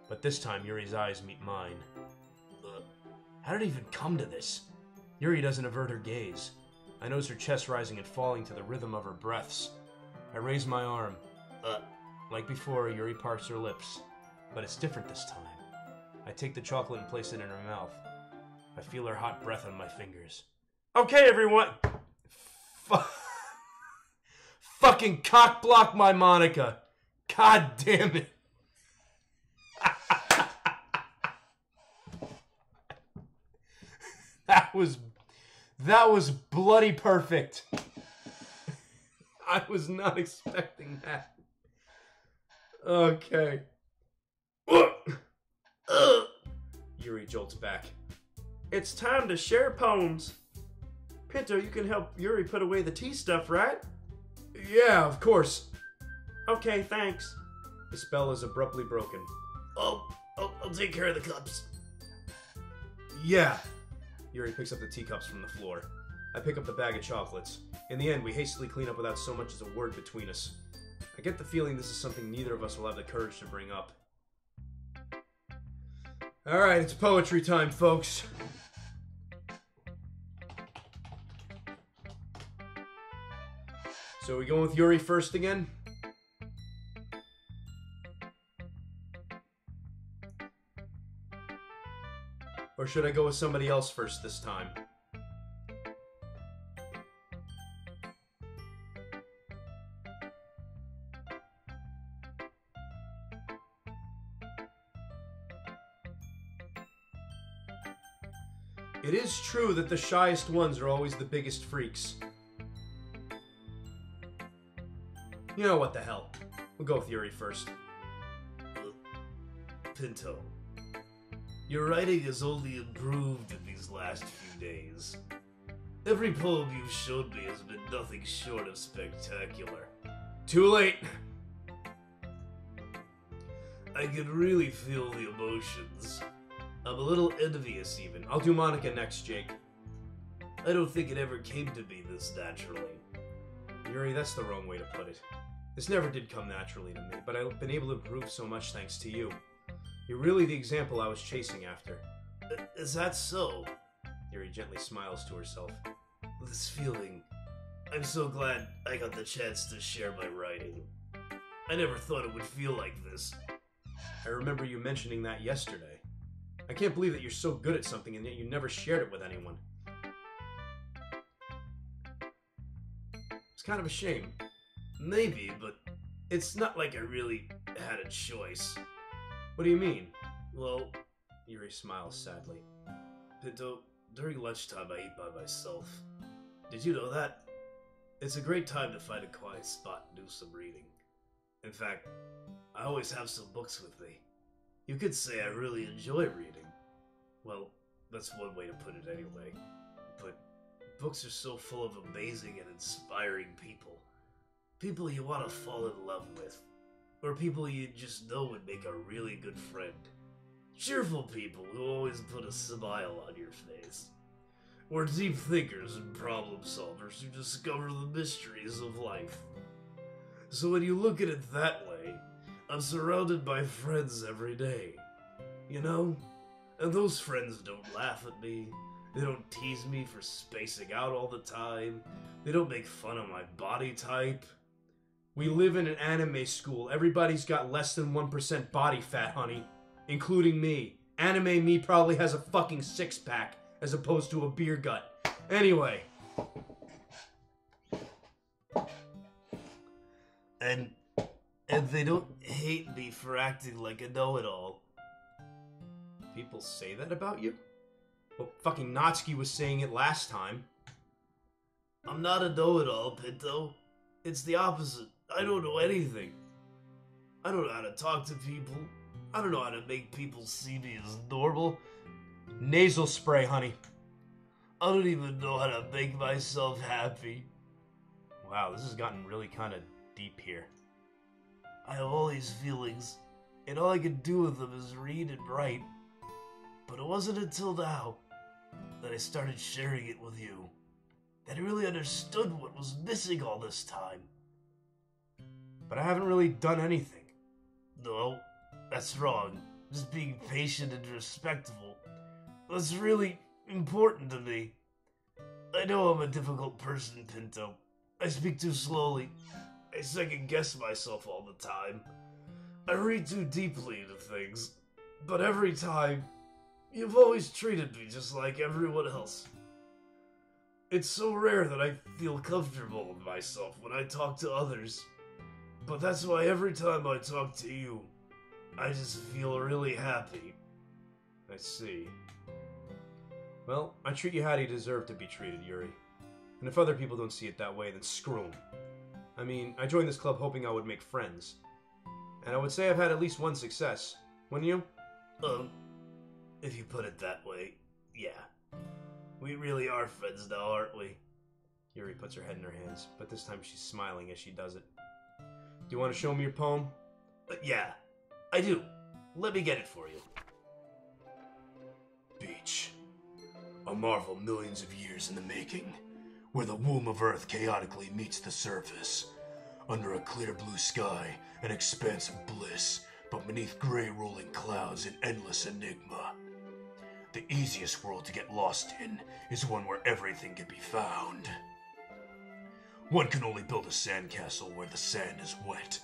But this time, Yuri's eyes meet mine. How did it even come to this? Yuri doesn't avert her gaze. I notice her chest rising and falling to the rhythm of her breaths. I raise my arm. Like before, Yuri parts her lips. But it's different this time. I take the chocolate and place it in her mouth. I feel her hot breath on my fingers. Okay, everyone! Fucking cock block my Monica! God damn it! That was bloody perfect. I was not expecting that. Okay. Yuri jolts back. It's time to share poems. Pinto, you can help Yuri put away the tea stuff, right? Yeah, of course. Okay, thanks. The spell is abruptly broken. I'll take care of the cups. Yeah. Yuri picks up the teacups from the floor. I pick up the bag of chocolates. In the end, we hastily clean up without so much as a word between us. I get the feeling this is something neither of us will have the courage to bring up. Alright, it's poetry time, folks. So we going with Yuri first again? Or should I go with somebody else first this time? It is true that the shyest ones are always the biggest freaks. You know what the hell. We'll go with Yuri first. Pinto. Your writing has only improved in these last few days. Every poem you've showed me has been nothing short of spectacular. Too late. I can really feel the emotions. I'm a little envious even. I'll do Monica next, Jake. I don't think it ever came to me this naturally. Yuri, that's the wrong way to put it. This never did come naturally to me, but I've been able to improve so much thanks to you. You're really the example I was chasing after. Is that so? Yuri gently smiles to herself. This feeling. I'm so glad I got the chance to share my writing. I never thought it would feel like this. I remember you mentioning that yesterday. I can't believe that you're so good at something and yet you never shared it with anyone. It's kind of a shame. Maybe, but it's not like I really had a choice. What do you mean? Well, Yuri smiles sadly. Pinto, during lunchtime I eat by myself. Did you know that? It's a great time to find a quiet spot and do some reading. In fact, I always have some books with me. You could say I really enjoy reading. Well, that's one way to put it anyway. But books are so full of amazing and inspiring people. People you want to fall in love with. Or people you just know would make a really good friend. Cheerful people who always put a smile on your face. Or deep thinkers and problem solvers who discover the mysteries of life. So when you look at it that way, I'm surrounded by friends every day. You know? And those friends don't laugh at me. They don't tease me for spacing out all the time. They don't make fun of my body type. We live in an anime school. Everybody's got less than 1% body fat, honey. Including me. Anime me probably has a fucking six-pack as opposed to a beer gut. Anyway. And they don't hate me for acting like a know-it-all. People say that about you? Well, fucking Natsuki was saying it last time. I'm not a know-it-all, Pinto. It's the opposite. I don't know anything. I don't know how to talk to people. I don't know how to make people see me as normal. Nasal spray, honey. I don't even know how to make myself happy. Wow, this has gotten really kind of deep here. I have all these feelings, and all I can do with them is read and write. But it wasn't until now that I started sharing it with you that I really understood what was missing all this time. But I haven't really done anything. No, that's wrong. Just being patient and respectful. That's really important to me. I know I'm a difficult person, Pinto. I speak too slowly. I second guess myself all the time. I read too deeply into things. But every time, you've always treated me just like everyone else. It's so rare that I feel comfortable with myself when I talk to others. But that's why every time I talk to you, I just feel really happy. I see. Well, I treat you how you deserve to be treated, Yuri. And if other people don't see it that way, then screw them. I mean, I joined this club hoping I would make friends. And I would say I've had at least one success. Wouldn't you? If you put it that way, yeah. We really are friends now, aren't we? Yuri puts her head in her hands, but this time she's smiling as she does it. Do you want to show me your poem? Yeah, I do. Let me get it for you. Beach. A marvel millions of years in the making, where the womb of Earth chaotically meets the surface. Under a clear blue sky, an expanse of bliss, but beneath gray rolling clouds, an endless enigma. The easiest world to get lost in is one where everything can be found. One can only build a sandcastle where the sand is wet,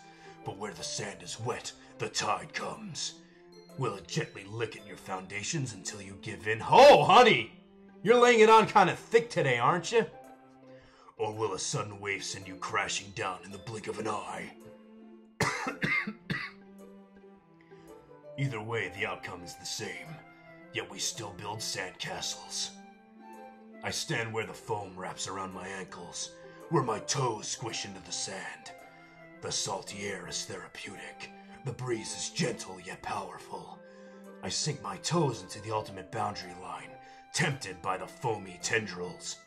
but where the sand is wet, the tide comes. Will it gently lick at your foundations until you give in? Oh, honey! You're laying it on kind of thick today, aren't you? Or will a sudden wave send you crashing down in the blink of an eye? Either way, the outcome is the same, yet we still build sandcastles. I stand where the foam wraps around my ankles, where my toes squish into the sand. The salty air is therapeutic. The breeze is gentle yet powerful. I sink my toes into the ultimate boundary line, tempted by the foamy tendrils.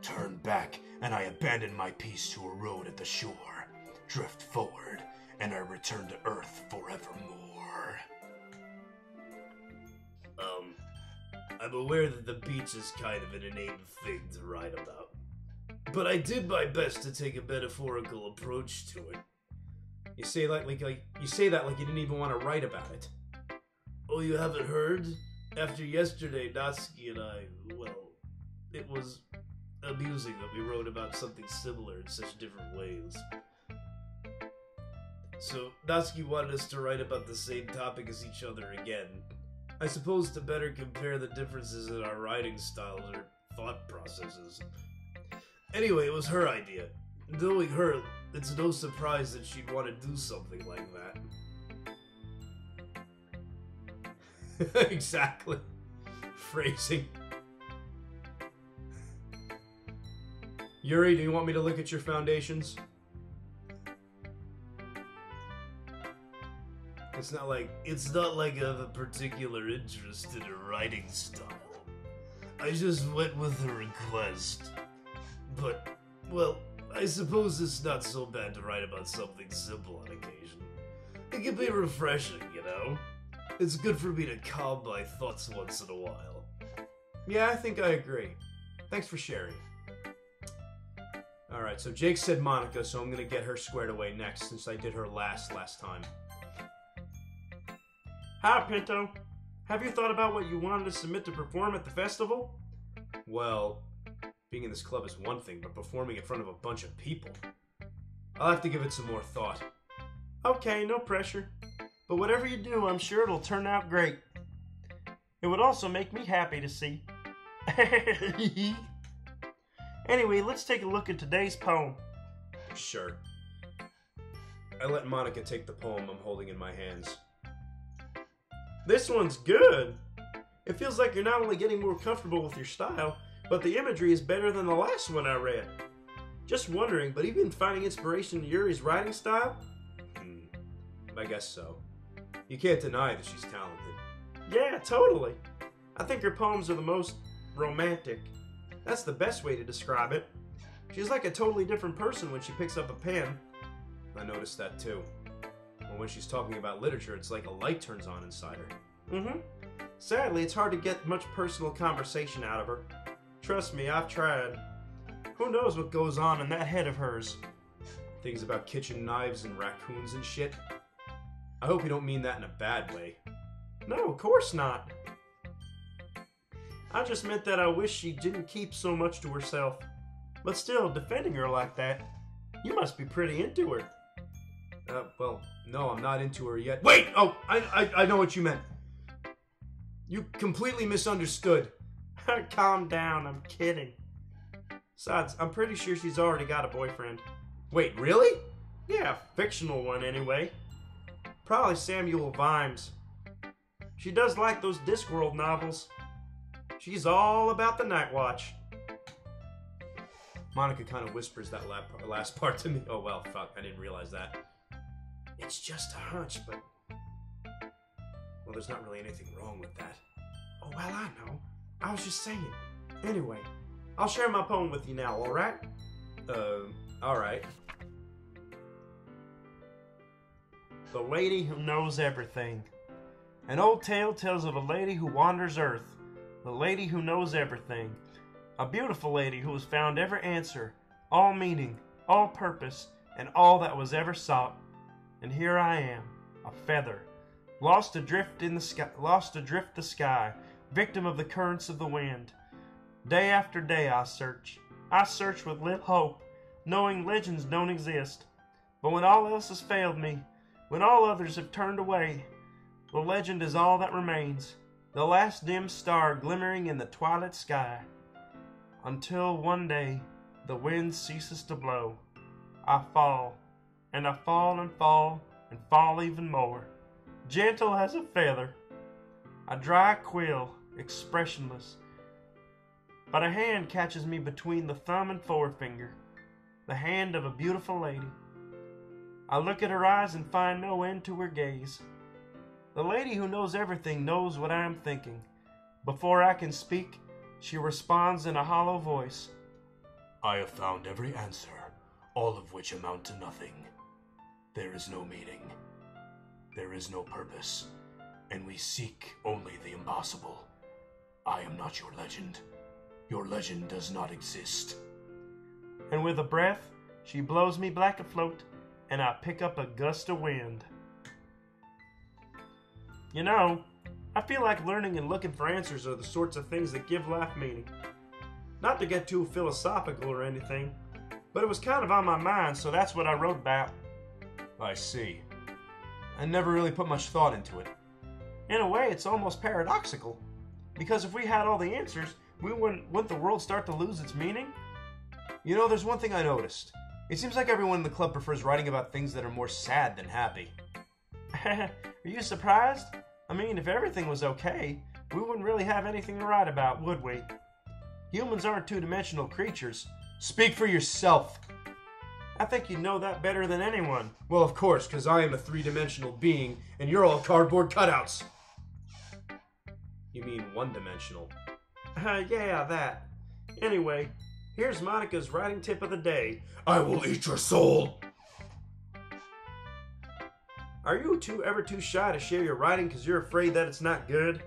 Turn back, and I abandon my piece to a road at the shore. Drift forward, and I return to Earth forevermore. I'm aware that the beach is kind of an inane thing to write about. But I did my best to take a metaphorical approach to it. You say that like you didn't even want to write about it. Oh, you haven't heard? After yesterday, Natsuki and I, well, it was amusing that we wrote about something similar in such different ways. So, Natsuki wanted us to write about the same topic as each other again. I suppose to better compare the differences in our writing styles or thought processes. Anyway, it was her idea. Knowing her, it's no surprise that she'd want to do something like that. Exactly. Phrasing. Yuri, do you want me to look at your foundations? It's not like I have a particular interest in her writing style. I just went with her request. But, well, I suppose it's not so bad to write about something simple on occasion. It can be refreshing, you know? It's good for me to calm my thoughts once in a while. Yeah, I think I agree. Thanks for sharing. Alright, so Jake said Monica, so I'm gonna get her squared away next, since I did her last time. Hi, Pinto. Have you thought about what you wanted to submit to perform at the festival? Well, being in this club is one thing, but performing in front of a bunch of people, I'll have to give it some more thought. Okay, no pressure. But whatever you do, I'm sure it'll turn out great. It would also make me happy to see. Anyway, let's take a look at today's poem. Sure. I let Monica take the poem I'm holding in my hands. This one's good. It feels like you're not only getting more comfortable with your style, but the imagery is better than the last one I read. Just wondering, but you've been finding inspiration in Yuri's writing style? I guess so. You can't deny that she's talented. Yeah, totally. I think her poems are the most romantic. That's the best way to describe it. She's like a totally different person when she picks up a pen. I noticed that too. Well, when she's talking about literature, it's like a light turns on inside her. Sadly, it's hard to get much personal conversation out of her. Trust me, I've tried. Who knows what goes on in that head of hers? Things about kitchen knives and raccoons and shit. I hope you don't mean that in a bad way. No, of course not. I just meant that I wish she didn't keep so much to herself. But still, defending her like that, you must be pretty into her. Well, no, I'm not into her yet. Wait! Oh, I know what you meant. You completely misunderstood. Calm down, I'm kidding. Besides, I'm pretty sure she's already got a boyfriend. Wait, really? Yeah, fictional one anyway. Probably Samuel Vimes. She does like those Discworld novels. She's all about the Night Watch. Monica kind of whispers that last part to me. Oh well, fuck, I didn't realize that. It's just a hunch, but... Well, there's not really anything wrong with that. Oh, well, I know. I was just saying. Anyway, I'll share my poem with you now, alright? Alright. The Lady Who Knows Everything. An old tale tells of a lady who wanders Earth. The lady who knows everything. A beautiful lady who has found every answer, all meaning, all purpose, and all that was ever sought. And here I am, a feather, lost adrift in the sky, the sky, victim of the currents of the wind. Day after day I search with little hope, knowing legends don't exist. But when all else has failed me, when all others have turned away, the legend is all that remains, the last dim star glimmering in the twilight sky. Until one day, the wind ceases to blow. I fall, and I fall and fall, and fall even more, gentle as a feather. A dry quill, expressionless. But a hand catches me between the thumb and forefinger, the hand of a beautiful lady. I look at her eyes and find no end to her gaze. The lady who knows everything knows what I am thinking. Before I can speak, she responds in a hollow voice. I have found every answer, all of which amount to nothing. There is no meaning. There is no purpose, and we seek only the impossible. I am not your legend. Your legend does not exist. And with a breath, she blows me black afloat, and I pick up a gust of wind. You know, I feel like learning and looking for answers are the sorts of things that give life meaning. Not to get too philosophical or anything, but it was kind of on my mind, so that's what I wrote about. I see. I never really put much thought into it. In a way, it's almost paradoxical. Because if we had all the answers, wouldn't the world start to lose its meaning? You know, there's one thing I noticed. It seems like everyone in the club prefers writing about things that are more sad than happy. Are you surprised? I mean, if everything was okay, we wouldn't really have anything to write about, would we? Humans aren't two-dimensional creatures. Speak for yourself. I think you know that better than anyone. Well, of course, because I am a three-dimensional being, and you're all cardboard cutouts. You mean one-dimensional? Yeah, that. Anyway, here's Monica's writing tip of the day. I will eat your soul. Are you ever too shy to share your writing because you're afraid that it's not good?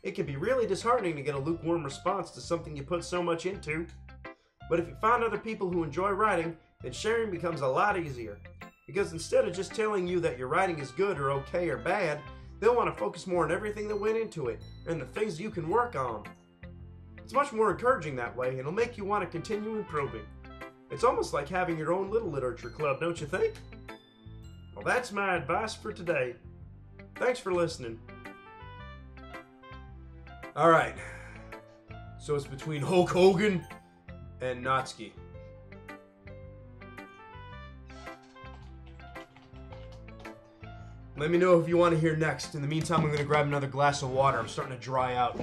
It can be really disheartening to get a lukewarm response to something you put so much into. But if you find other people who enjoy writing, then sharing becomes a lot easier. Because instead of just telling you that your writing is good or okay or bad, they'll want to focus more on everything that went into it and the things you can work on. It's much more encouraging that way, and it'll make you want to continue improving. It's almost like having your own little literature club, don't you think? Well, that's my advice for today. Thanks for listening. Alright. So it's between Hulk Hogan and Natsuki. Let me know if you want to hear next. In the meantime, I'm going to grab another glass of water. I'm starting to dry out.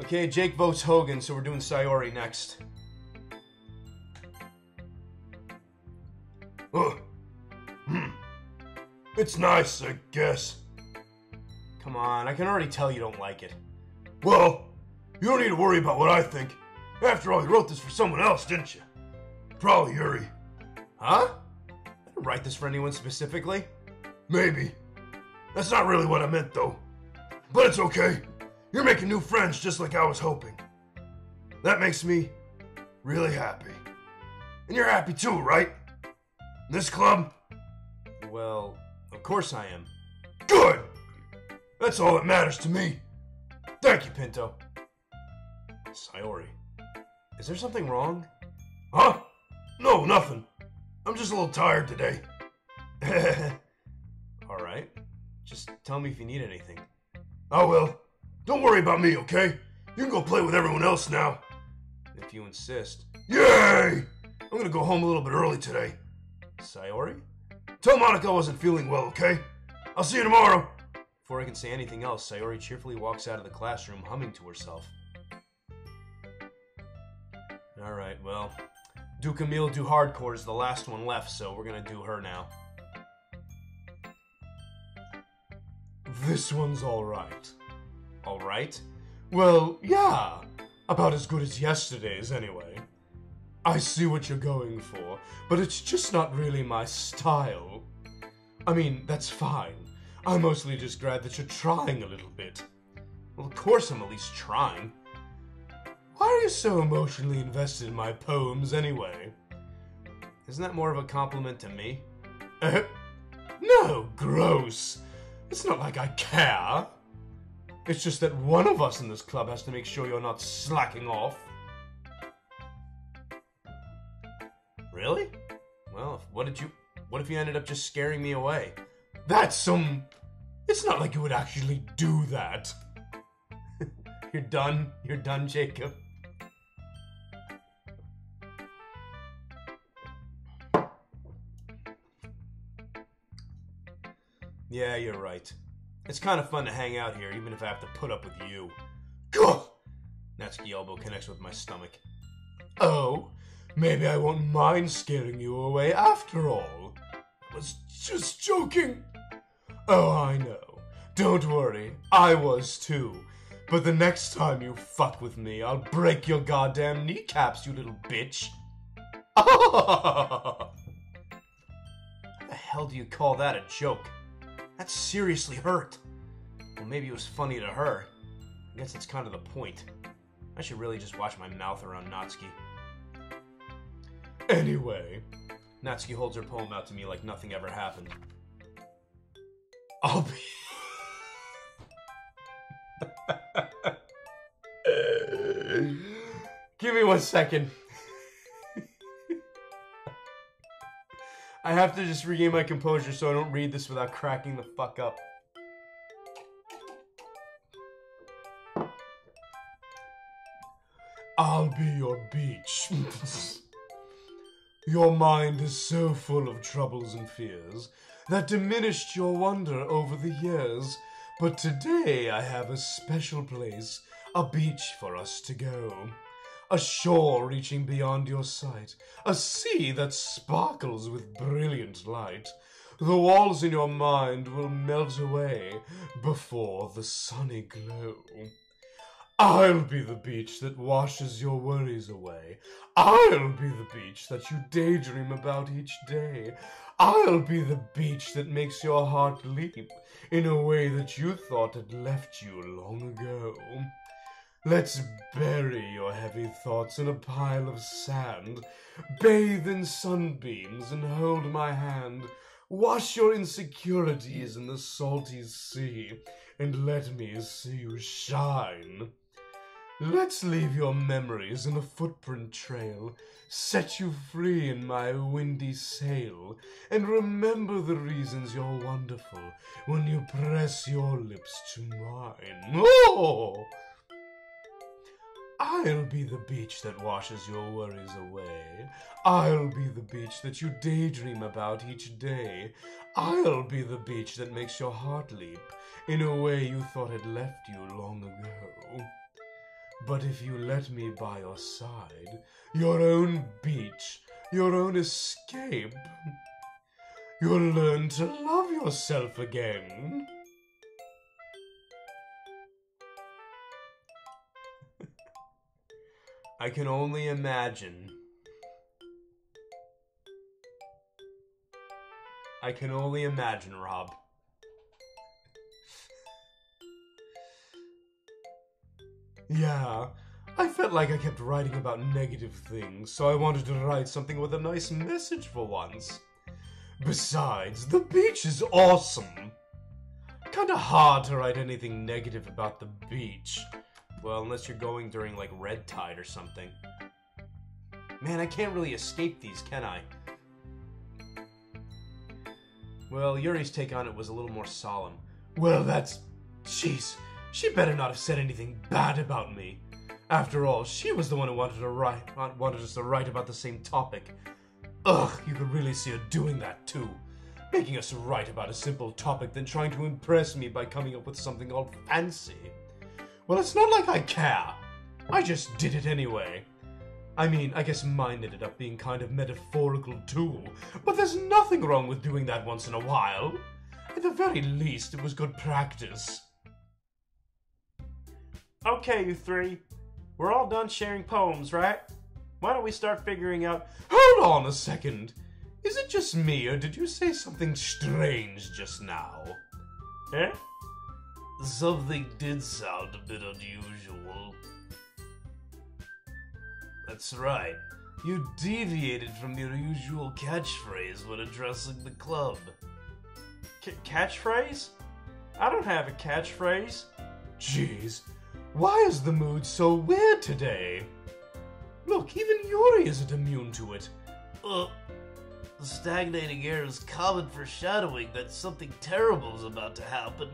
Okay, Jake votes Hogan, so we're doing Sayori next. It's nice, I guess. Come on, I can already tell you don't like it. Well, you don't need to worry about what I think. After all, you wrote this for someone else, didn't you? Probably Yuri. Huh? I didn't write this for anyone specifically. Maybe. That's not really what I meant, though. But it's okay. You're making new friends just like I was hoping. That makes me really happy. And you're happy too, right? In this club? Well, of course I am. Good! That's all that matters to me. Thank you, Pinto. Sayori, is there something wrong? Huh? No, nothing. I'm just a little tired today. Alright. Just tell me if you need anything. I will. Don't worry about me, okay? You can go play with everyone else now. If you insist. Yay! I'm gonna go home a little bit early today. Sayori? Tell Monica I wasn't feeling well, okay? I'll see you tomorrow. Before I can say anything else, Sayori cheerfully walks out of the classroom, humming to herself. Alright, well, do Camille do hardcore is the last one left, so we're gonna do her now. This one's alright. Alright? Well, yeah. About as good as yesterday's, anyway. I see what you're going for, but it's just not really my style. I mean, that's fine. I'm mostly just glad that you're trying a little bit. Well, of course I'm at least trying. Why are you so emotionally invested in my poems, anyway? Isn't that more of a compliment to me? No, gross. It's not like I care. It's just that one of us in this club has to make sure you're not slacking off. Really? Well, what if you ended up just scaring me away? It's not like you would actually do that. You're done, Jacob. Yeah, you're right. It's kind of fun to hang out here, even if I have to put up with you. Gah! Natsuki elbow connects with my stomach. Oh, maybe I won't mind scaring you away after all. I was just joking. Oh, I know. Don't worry, I was too. But the next time you fuck with me, I'll break your goddamn kneecaps, you little bitch. How the hell do you call that a joke? That seriously hurt. Well, maybe it was funny to her. I guess that's kind of the point. I should really just watch my mouth around Natsuki. Anyway, Natsuki holds her poem out to me like nothing ever happened. I'll be... Give me 1 second. I have to just regain my composure so I don't read this without cracking the fuck up. I'll be your beach. Your mind is so full of troubles and fears that diminished your wonder over the years. But today I have a special place, a beach for us to go. A shore reaching beyond your sight, a sea that sparkles with brilliant light. The walls in your mind will melt away before the sunny glow. I'll be the beach that washes your worries away. I'll be the beach that you daydream about each day. I'll be the beach that makes your heart leap in a way that you thought had left you long ago. Let's bury your heavy thoughts in a pile of sand. Bathe in sunbeams and hold my hand. Wash your insecurities in the salty sea and let me see you shine. Let's leave your memories in a footprint trail, set you free in my windy sail, and remember the reasons you're wonderful when you press your lips to mine. Oh! I'll be the beach that washes your worries away. I'll be the beach that you daydream about each day. I'll be the beach that makes your heart leap in a way you thought had left you long ago. But if you let me by your side, your own beach, your own escape, you'll learn to love yourself again. I can only imagine. I can only imagine, Rob. Yeah, I felt like I kept writing about negative things, so I wanted to write something with a nice message for once. Besides, the beach is awesome. Kinda hard to write anything negative about the beach. Well, unless you're going during, like, red tide or something. Man, I can't really escape these, can I? Well, Yuri's take on it was a little more solemn. Well, jeez, she better not have said anything bad about me. After all, she was the one who wanted us to write about the same topic. Ugh, you could really see her doing that, too. Making us write about a simple topic, then trying to impress me by coming up with something all fancy. Well, it's not like I care. I just did it anyway. I mean, I guess mine ended up being kind of metaphorical too, but there's nothing wrong with doing that once in a while. At the very least, it was good practice. Okay, you three. We're all done sharing poems, right? Why don't we start figuring out... Hold on a second. Is it just me, or did you say something strange just now? Eh? Something did sound a bit unusual. That's right. You deviated from your usual catchphrase when addressing the club. Catchphrase? I don't have a catchphrase. Jeez, why is the mood so weird today? Look, even Yuri isn't immune to it. The stagnating air is common foreshadowing that something terrible is about to happen.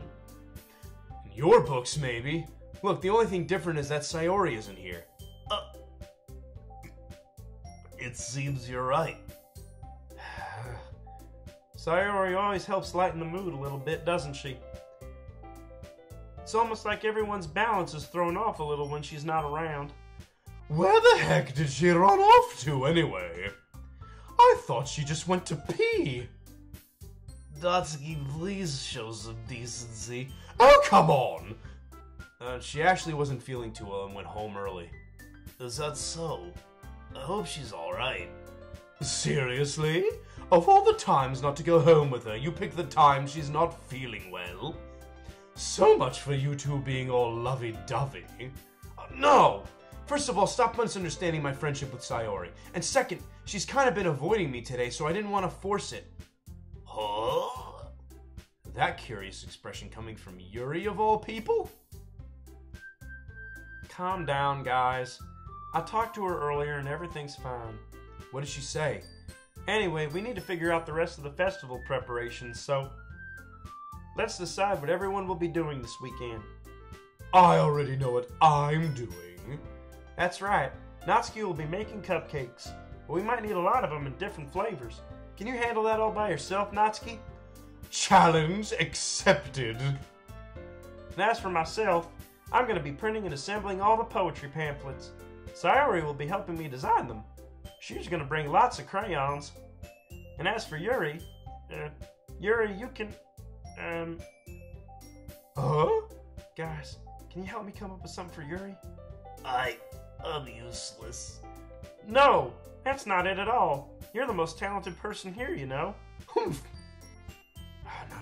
In your books, maybe. Look, the only thing different is that Sayori isn't here. It seems you're right. Sayori always helps lighten the mood a little bit, doesn't she? It's almost like everyone's balance is thrown off a little when she's not around. Where the heck did she run off to, anyway? I thought she just went to pee. Doki, please show some decency. Oh, come on! She actually wasn't feeling too well and went home early. Is that so? I hope she's alright. Seriously? Of all the times not to go home with her, you pick the time she's not feeling well? So much for you two being all lovey-dovey. No! First of all, stop misunderstanding my friendship with Sayori. And second, she's kind of been avoiding me today, so I didn't want to force it. Huh? That curious expression coming from Yuri of all people? Calm down, guys. I talked to her earlier and everything's fine. What did she say? Anyway, we need to figure out the rest of the festival preparations, so let's decide what everyone will be doing this weekend. I already know what I'm doing. That's right. Natsuki will be making cupcakes, but we might need a lot of them in different flavors. Can you handle that all by yourself, Natsuki? Challenge accepted. And as for myself, I'm going to be printing and assembling all the poetry pamphlets. Sayori will be helping me design them. She's going to bring lots of crayons. And as for Yuri, you can, Huh? Guys, can you help me come up with something for Yuri? I'm useless. No, that's not it at all. You're the most talented person here, you know. Humph.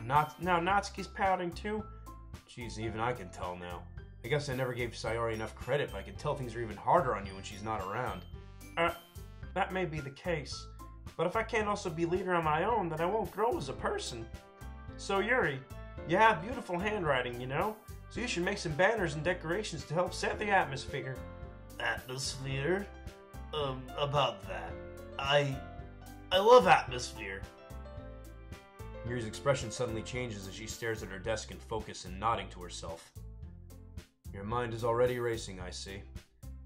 Now Natsuki's pouting too. Jeez, even I can tell now. I guess I never gave Sayori enough credit, but I can tell things are even harder on you when she's not around. That may be the case. But if I can't also be leader on my own, then I won't grow as a person. So Yuri, you have beautiful handwriting, you know? So you should make some banners and decorations to help set the atmosphere. Atmosphere? About that. I love atmosphere. Yuri's expression suddenly changes as she stares at her desk in focus and nodding to herself. Your mind is already racing, I see.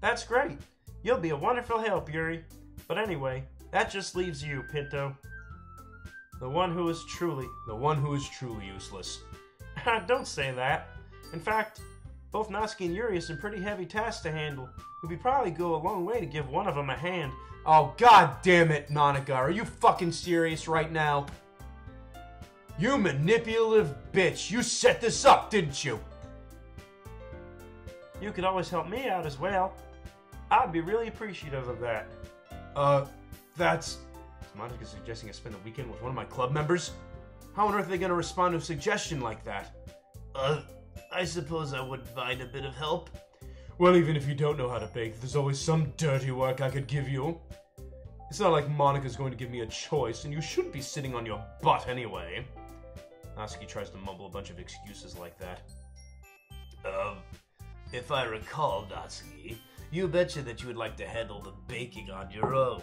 That's great. You'll be a wonderful help, Yuri. But anyway, that just leaves you, Pinto. The one who is truly useless. Don't say that. In fact, both Natsuki and Yuri have some pretty heavy tasks to handle. It would probably go a long way to give one of them a hand. Oh, god damn it, Monica. Are you fucking serious right now? You manipulative bitch. You set this up, didn't you? You could always help me out as well. I'd be really appreciative of that. Is Monica suggesting I spend the weekend with one of my club members? How on earth are they gonna respond to a suggestion like that? I suppose I wouldn't mind a bit of help. Well, even if you don't know how to bake, there's always some dirty work I could give you. It's not like Monica's going to give me a choice, and you shouldn't be sitting on your butt anyway. Natsuki tries to mumble a bunch of excuses like that. If I recall, Doki, you mentioned that you would like to handle the baking on your own.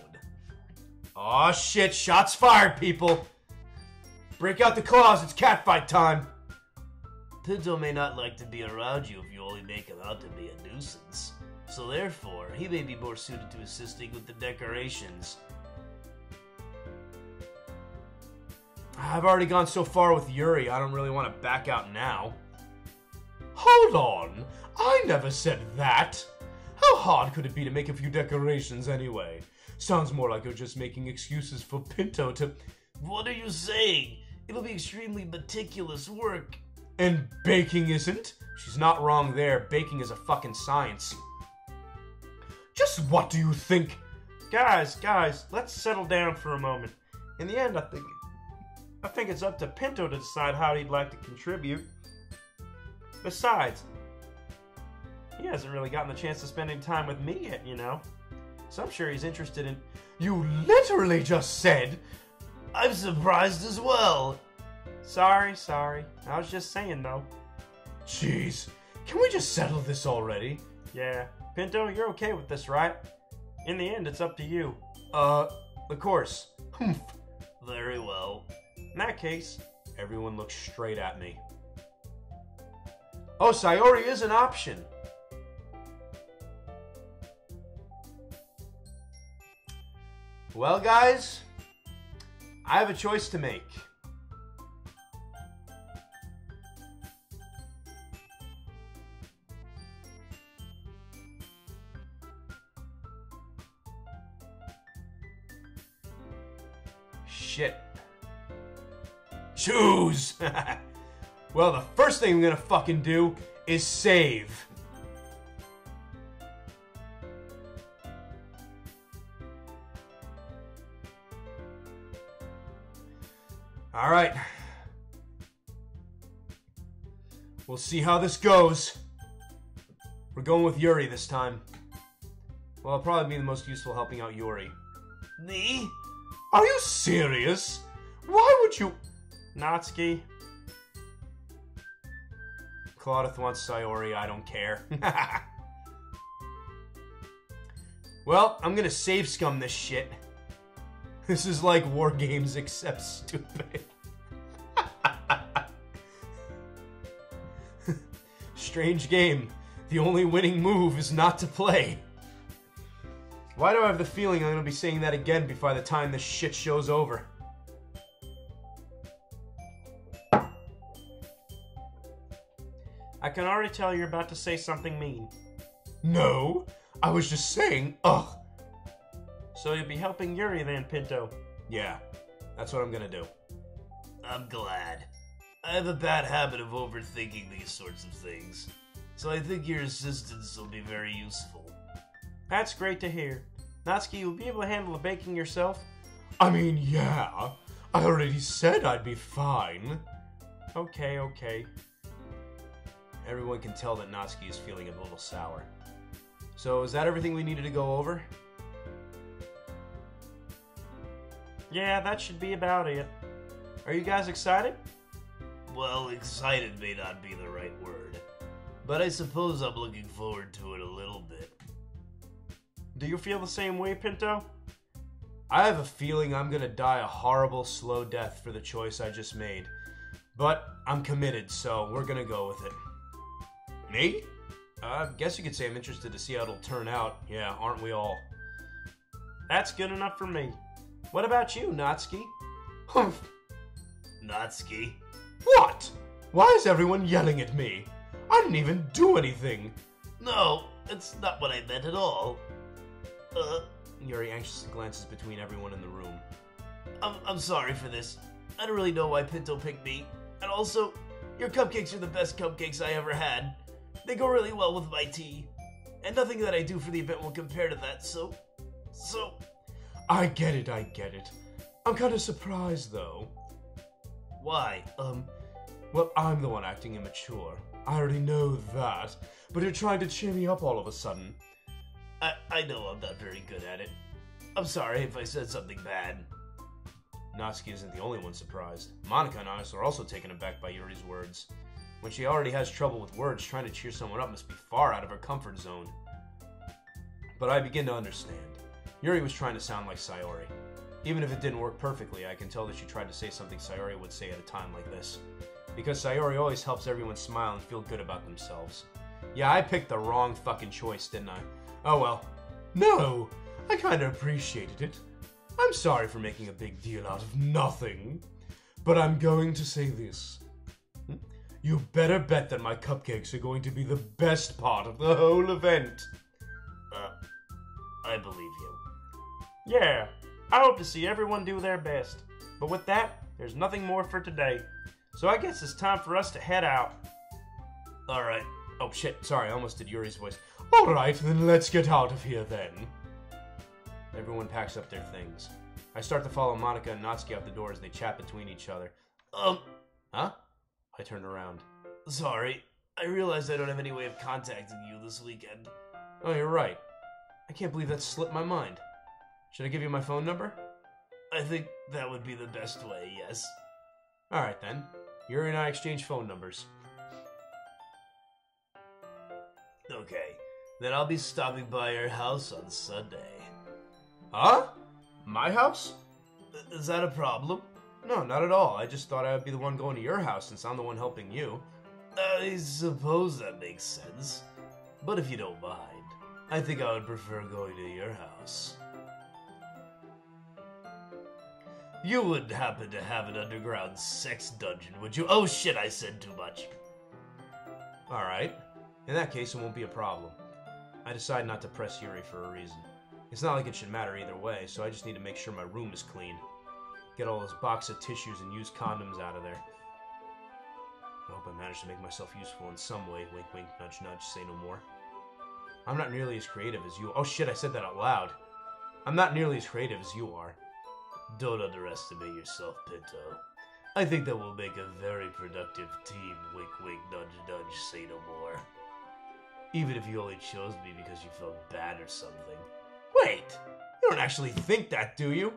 Aw, shit, shots fired, people! Break out the claws, it's catfight time! Pinto may not like to be around you if you only make him out to be a nuisance. So therefore, he may be more suited to assisting with the decorations. I've already gone so far with Yuri, I don't really want to back out now. Hold on, I never said that! How hard could it be to make a few decorations anyway? Sounds more like you're just making excuses for Pinto to... What are you saying? It'll be extremely meticulous work. And baking isn't? She's not wrong there. Baking is a fucking science. Just what do you think? Guys, let's settle down for a moment. In the end, I think it's up to Pinto to decide how he'd like to contribute. Besides, he hasn't really gotten the chance to spend any time with me yet, you know? So I'm sure he's interested in... You literally just said... I'm surprised as well. Sorry. I was just saying, though. Jeez, can we just settle this already? Yeah. Pinto, you're okay with this, right? In the end, it's up to you. Of course. Humph. Very well. In that case, Everyone looks straight at me. Oh, Sayori is an option. Well, guys, I have a choice to make. Shit. Choose! Well, the first thing I'm gonna fucking do is save. Alright. We'll see how this goes. We're going with Yuri this time. Well, I'll probably be the most useful helping out Yuri. Me? Are you serious? Why would you... Natsuki. Claudith wants Sayori, I don't care. Well, I'm gonna save scum this shit. This is like War Games except stupid. Strange game. The only winning move is not to play. Why do I have the feeling I'm gonna be saying that again before the time this shit show's over? I can already tell you're about to say something mean. No, I was just saying, ugh. So you'll be helping Yuri then, Pinto. Yeah, that's what I'm gonna do. I'm glad. I have a bad habit of overthinking these sorts of things, so I think your assistance will be very useful. That's great to hear. Natsuki, you'll be able to handle the baking yourself? I mean, yeah. I already said I'd be fine. Okay. Everyone can tell that Natsuki is feeling a little sour. So, is that everything we needed to go over? Yeah, that should be about it. Are you guys excited? Well, excited may not be the right word, but I suppose I'm looking forward to it a little bit. Do you feel the same way, Pinto? I have a feeling I'm gonna die a horrible, slow death for the choice I just made. But I'm committed, so we're gonna go with it. Me? I guess you could say I'm interested to see how it'll turn out. Yeah, aren't we all? That's good enough for me. What about you, Natsuki? Humph. Natsuki? What? Why is everyone yelling at me? I didn't even do anything. No, it's not what I meant at all. Yuri anxiously glances between everyone in the room. I'm sorry for this. I don't really know why Pinto picked me. And also, your cupcakes are the best cupcakes I ever had. They go really well with my tea. And nothing that I do for the event will compare to that, so... I get it. I'm kind of surprised, though. Why? Well, I'm the one acting immature. I already know that. But you're trying to cheer me up all of a sudden. I know I'm not very good at it. I'm sorry if I said something bad. Natsuki isn't the only one surprised. Monica and I are also taken aback by Yuri's words. When she already has trouble with words, trying to cheer someone up must be far out of her comfort zone. But I begin to understand. Yuri was trying to sound like Sayori. Even if it didn't work perfectly, I can tell that she tried to say something Sayori would say at a time like this. Because Sayori always helps everyone smile and feel good about themselves. Yeah, I picked the wrong fucking choice, didn't I? Oh well. No, I kinda appreciated it. I'm sorry for making a big deal out of nothing. But I'm going to say this. You better bet that my cupcakes are going to be the best part of the whole event. I believe you. Yeah, I hope to see everyone do their best. But with that, there's nothing more for today. So I guess it's time for us to head out. Alright. Oh shit, sorry, I almost did Yuri's voice. Alright, then let's get out of here then. Everyone packs up their things. I start to follow Monica and Natsuki out the door as they chat between each other. Huh? I turn around. Sorry, I realized I don't have any way of contacting you this weekend. Oh, you're right. I can't believe that slipped my mind. Should I give you my phone number? I think that would be the best way, yes. Alright then. Yuri and I exchange phone numbers. Okay, then I'll be stopping by your house on Sunday. Huh? My house? Is that a problem? No, not at all. I just thought I would be the one going to your house since I'm the one helping you. I suppose that makes sense. But if you don't mind, I think I would prefer going to your house. You wouldn't happen to have an underground sex dungeon, would you? Oh shit, I said too much. Alright. In that case, it won't be a problem. I decided not to press Yuri for a reason. It's not like it should matter either way, so I just need to make sure my room is clean. Get all those box of tissues and used condoms out of there. I hope I managed to make myself useful in some way. Wink, wink, nudge, nudge, say no more. I'm not nearly as creative as you. Oh shit, I said that out loud. I'm not nearly as creative as you are. Don't underestimate yourself, Pinto. I think that will make a very productive team. Wink, wink, nudge, nudge, say no more. Even if you only chose me because you felt bad or something. Wait! You don't actually think that, do you?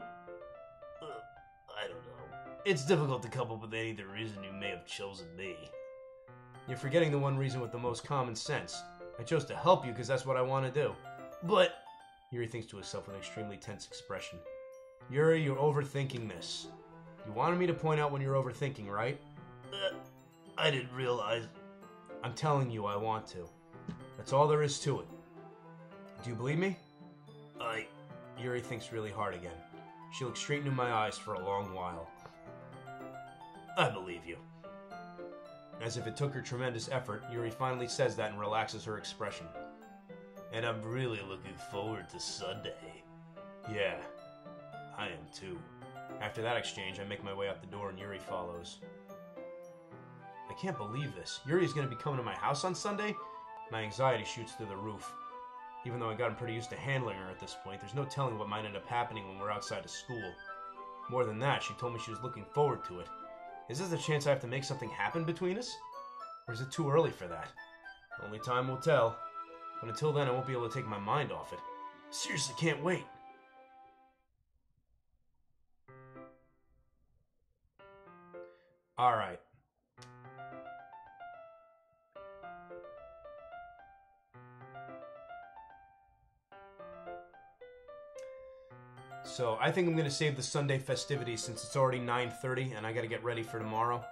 I don't know. It's difficult to come up with any other reason you may have chosen me. You're forgetting the one reason with the most common sense. I chose to help you because that's what I want to do. But... Yuri thinks to himself with an extremely tense expression. Yuri, you're overthinking this. You wanted me to point out when you're overthinking, right? I didn't realize. I'm telling you I want to. That's all there is to it. Do you believe me? Yuri thinks really hard again. She looks straight into my eyes for a long while. I believe you. As if it took her tremendous effort, Yuri finally says that and relaxes her expression. And I'm really looking forward to Sunday. Yeah, I am too. After that exchange, I make my way out the door and Yuri follows. I can't believe this. Yuri's gonna be coming to my house on Sunday? My anxiety shoots through the roof. Even though I gotten pretty used to handling her at this point, there's no telling what might end up happening when we're outside of school. More than that, she told me she was looking forward to it. Is this a chance I have to make something happen between us? Or is it too early for that? Only time will tell. But until then, I won't be able to take my mind off it. Seriously, can't wait. Alright. So, I think I'm going to save the Sunday festivities since it's already 9:30 and I got to get ready for tomorrow.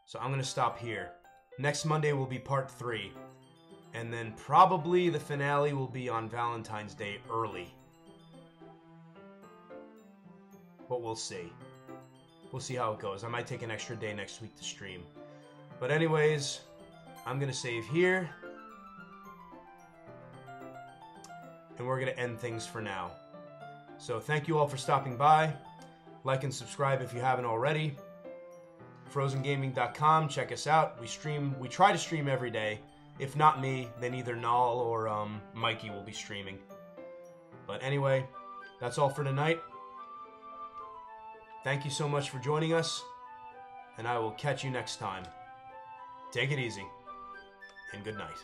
So I'm going to stop here. Next Monday will be part 3. And then probably the finale will be on Valentine's Day early. But we'll see. We'll see how it goes. I might take an extra day next week to stream. But anyways, I'm going to save here. And we're going to end things for now. So thank you all for stopping by. Like and subscribe if you haven't already. FrozenGaming.com, check us out. We try to stream every day. If not me, then either Nal or Mikey will be streaming. But anyway, that's all for tonight. Thank you so much for joining us, and I will catch you next time. Take it easy, and good night.